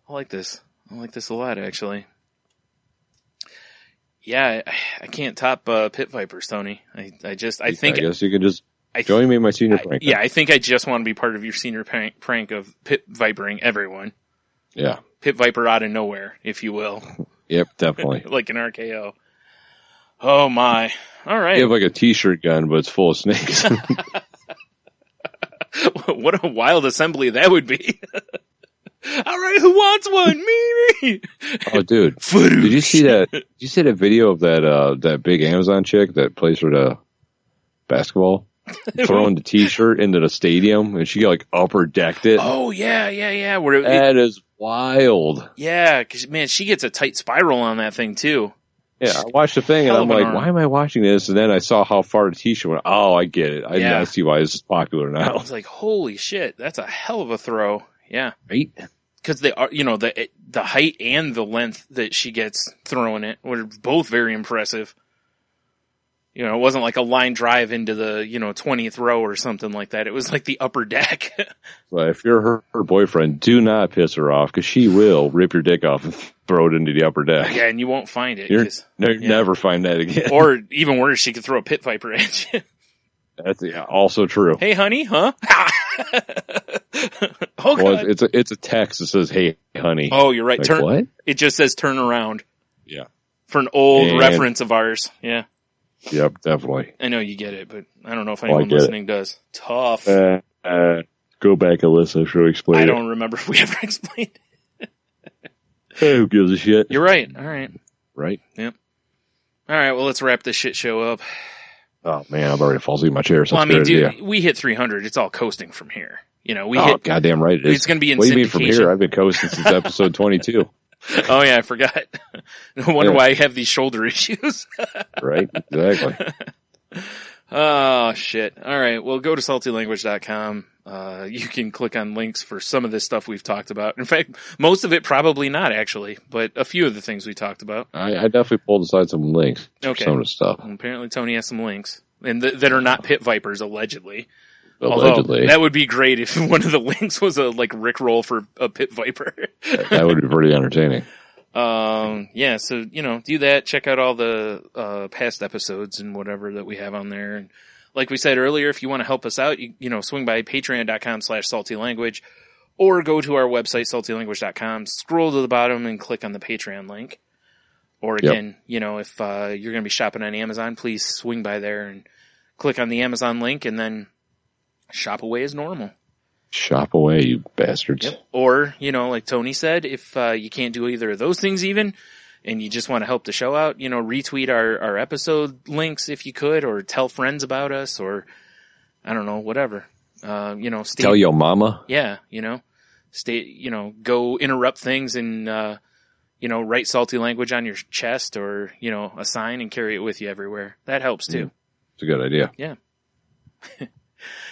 I like this. I like this a lot, actually. Yeah, I can't top pit vipers, Tony. I guess
you can just join me in my senior prank.
Yeah, I think I just want to be part of your senior prank of pit vipering everyone.
Yeah.
Pit viper out of nowhere, if you will.
Yep, definitely.
Like an RKO. Oh, my. All right.
You have like a t-shirt gun, but it's full of snakes.
What a wild assembly that would be. All right, who wants one? Me.
Oh, dude. Did you see that? Did you see that video of that big Amazon chick that plays for the basketball? Throwing the t-shirt into the stadium and she like upper decked it.
Oh, yeah.
That is wild.
Yeah, because, man, she gets a tight spiral on that thing, too.
Yeah, I watched the thing and I'm like, why am I watching this? And then I saw how far the t-shirt went. Oh, I get it. I see why this is popular now.
I was like, holy shit, that's a hell of a throw. Yeah.
Right?
Because they are, the height and the length that she gets throwing it were both very impressive. It wasn't like a line drive into the, 20th row or something like that. It was like the upper deck.
Well, if you're her boyfriend, do not piss her off because she will rip your dick off and throw it into the upper deck.
Yeah, and you won't find it.
Never find that again.
Or even worse, she could throw a pit viper at you.
That's also true.
Hey, honey, huh? Oh,
well,
God.
it's a text that says, "Hey, honey."
Oh, you're right.
Like, what?
It just says "turn around."
Yeah.
For an old reference of ours. Yeah.
Yep, definitely.
I know you get it, but I don't know if anyone listening does. Tough.
Go back and listen. Should we explain
I don't remember if we ever explained it.
Hey, who gives a shit?
You're right. All right.
Right?
Yep. All right, well, let's wrap this shit show up.
Oh, man, I'm already falling asleep in my chair. So
dude, we hit 300. It's all coasting from here.
Goddamn right it is.
It's going to be in
What do
syndication.
you mean from here? I've been coasting since episode 22.
Oh, yeah, I forgot. No wonder why I have these shoulder issues.
Right? Exactly.
Oh, shit. All right, well, go to saltylanguage.com. You can click on links for some of this stuff we've talked about. In fact, most of it probably not, actually, but a few of the things we talked about.
I definitely pulled aside some links for some of the stuff.
Well, apparently Tony has some links, and that are not pit vipers, allegedly.
Allegedly.
Although, that would be great if one of the links was a Rickroll for a pit viper.
That would be pretty entertaining.
Yeah, so, do that. Check out all the past episodes and whatever that we have on there. And like we said earlier, if you want to help us out, you swing by patreon.com/saltylanguage or go to our website, saltylanguage.com, scroll to the bottom and click on the Patreon link. Or again, if you're going to be shopping on Amazon, please swing by there and click on the Amazon link and then shop away as normal.
Shop away, you bastards.
Yep. Or, like Tony said, if you can't do either of those things even, and you just want to help the show out, retweet our episode links if you could, or tell friends about us, or I don't know, whatever.
Tell your mama.
Yeah, go interrupt things and, write salty language on your chest or, a sign and carry it with you everywhere. That helps too.
It's a good idea.
Yeah.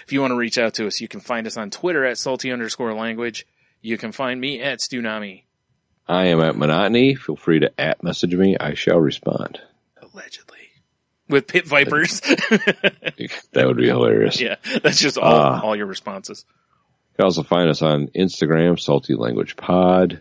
If you want to reach out to us, you can find us on Twitter at salty_language. You can find me at Stunami.
I am at Monotony. Feel free to @message me. I shall respond.
Allegedly. With pit vipers.
That would be hilarious.
Yeah, that's just all your responses.
You can also find us on Instagram, Salty Language Pod.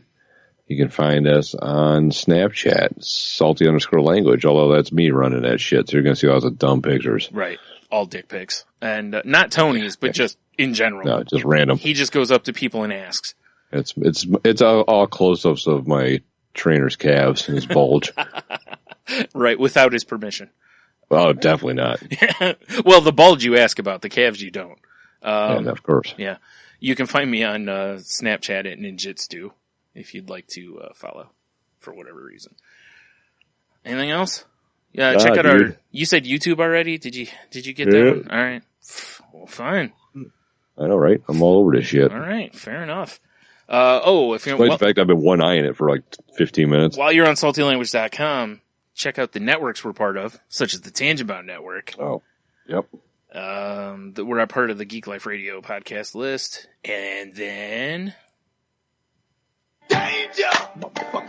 You can find us on Snapchat, Salty_language, although that's me running that shit, so you're going to see lots of dumb pictures.
Right. All dick pics. And not Tony's, but just in general.
No, just random.
He just goes up to people and asks.
It's all close-ups of my trainer's calves and his bulge.
Right, without his permission.
Oh, definitely not.
Well, the bulge you ask about, the calves you don't.
Yeah, of course.
Yeah. You can find me on Snapchat at Ninjitsu if you'd like to follow for whatever reason. Anything else? Yeah, check out our. You said YouTube already? Did you get that one? All right. Well, fine.
I know, right? I'm all over this shit.
All right, fair enough. If you're
Despite the fact I've been one-eyeing it for like 15 minutes.
While you're on saltylanguage.com, check out the networks we're part of, such as the Tangent Bound Network.
Oh, yep.
We're a part of the Geek Life Radio podcast list, and then
Danger!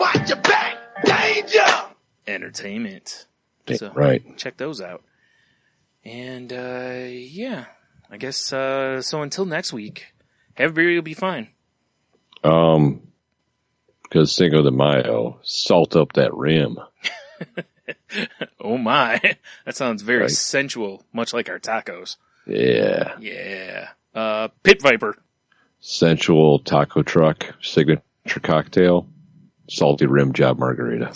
Watch your back! Danger!
entertainment. So
right.
check those out. And yeah, I guess so. Until next week, have a beer, you'll be fine.
Because Cinco de Mayo, salt up that rim.
Oh my, that sounds very sensual, much like our tacos.
Yeah.
Yeah. Pit Viper.
Sensual taco truck, signature cocktail, salty rim job margarita.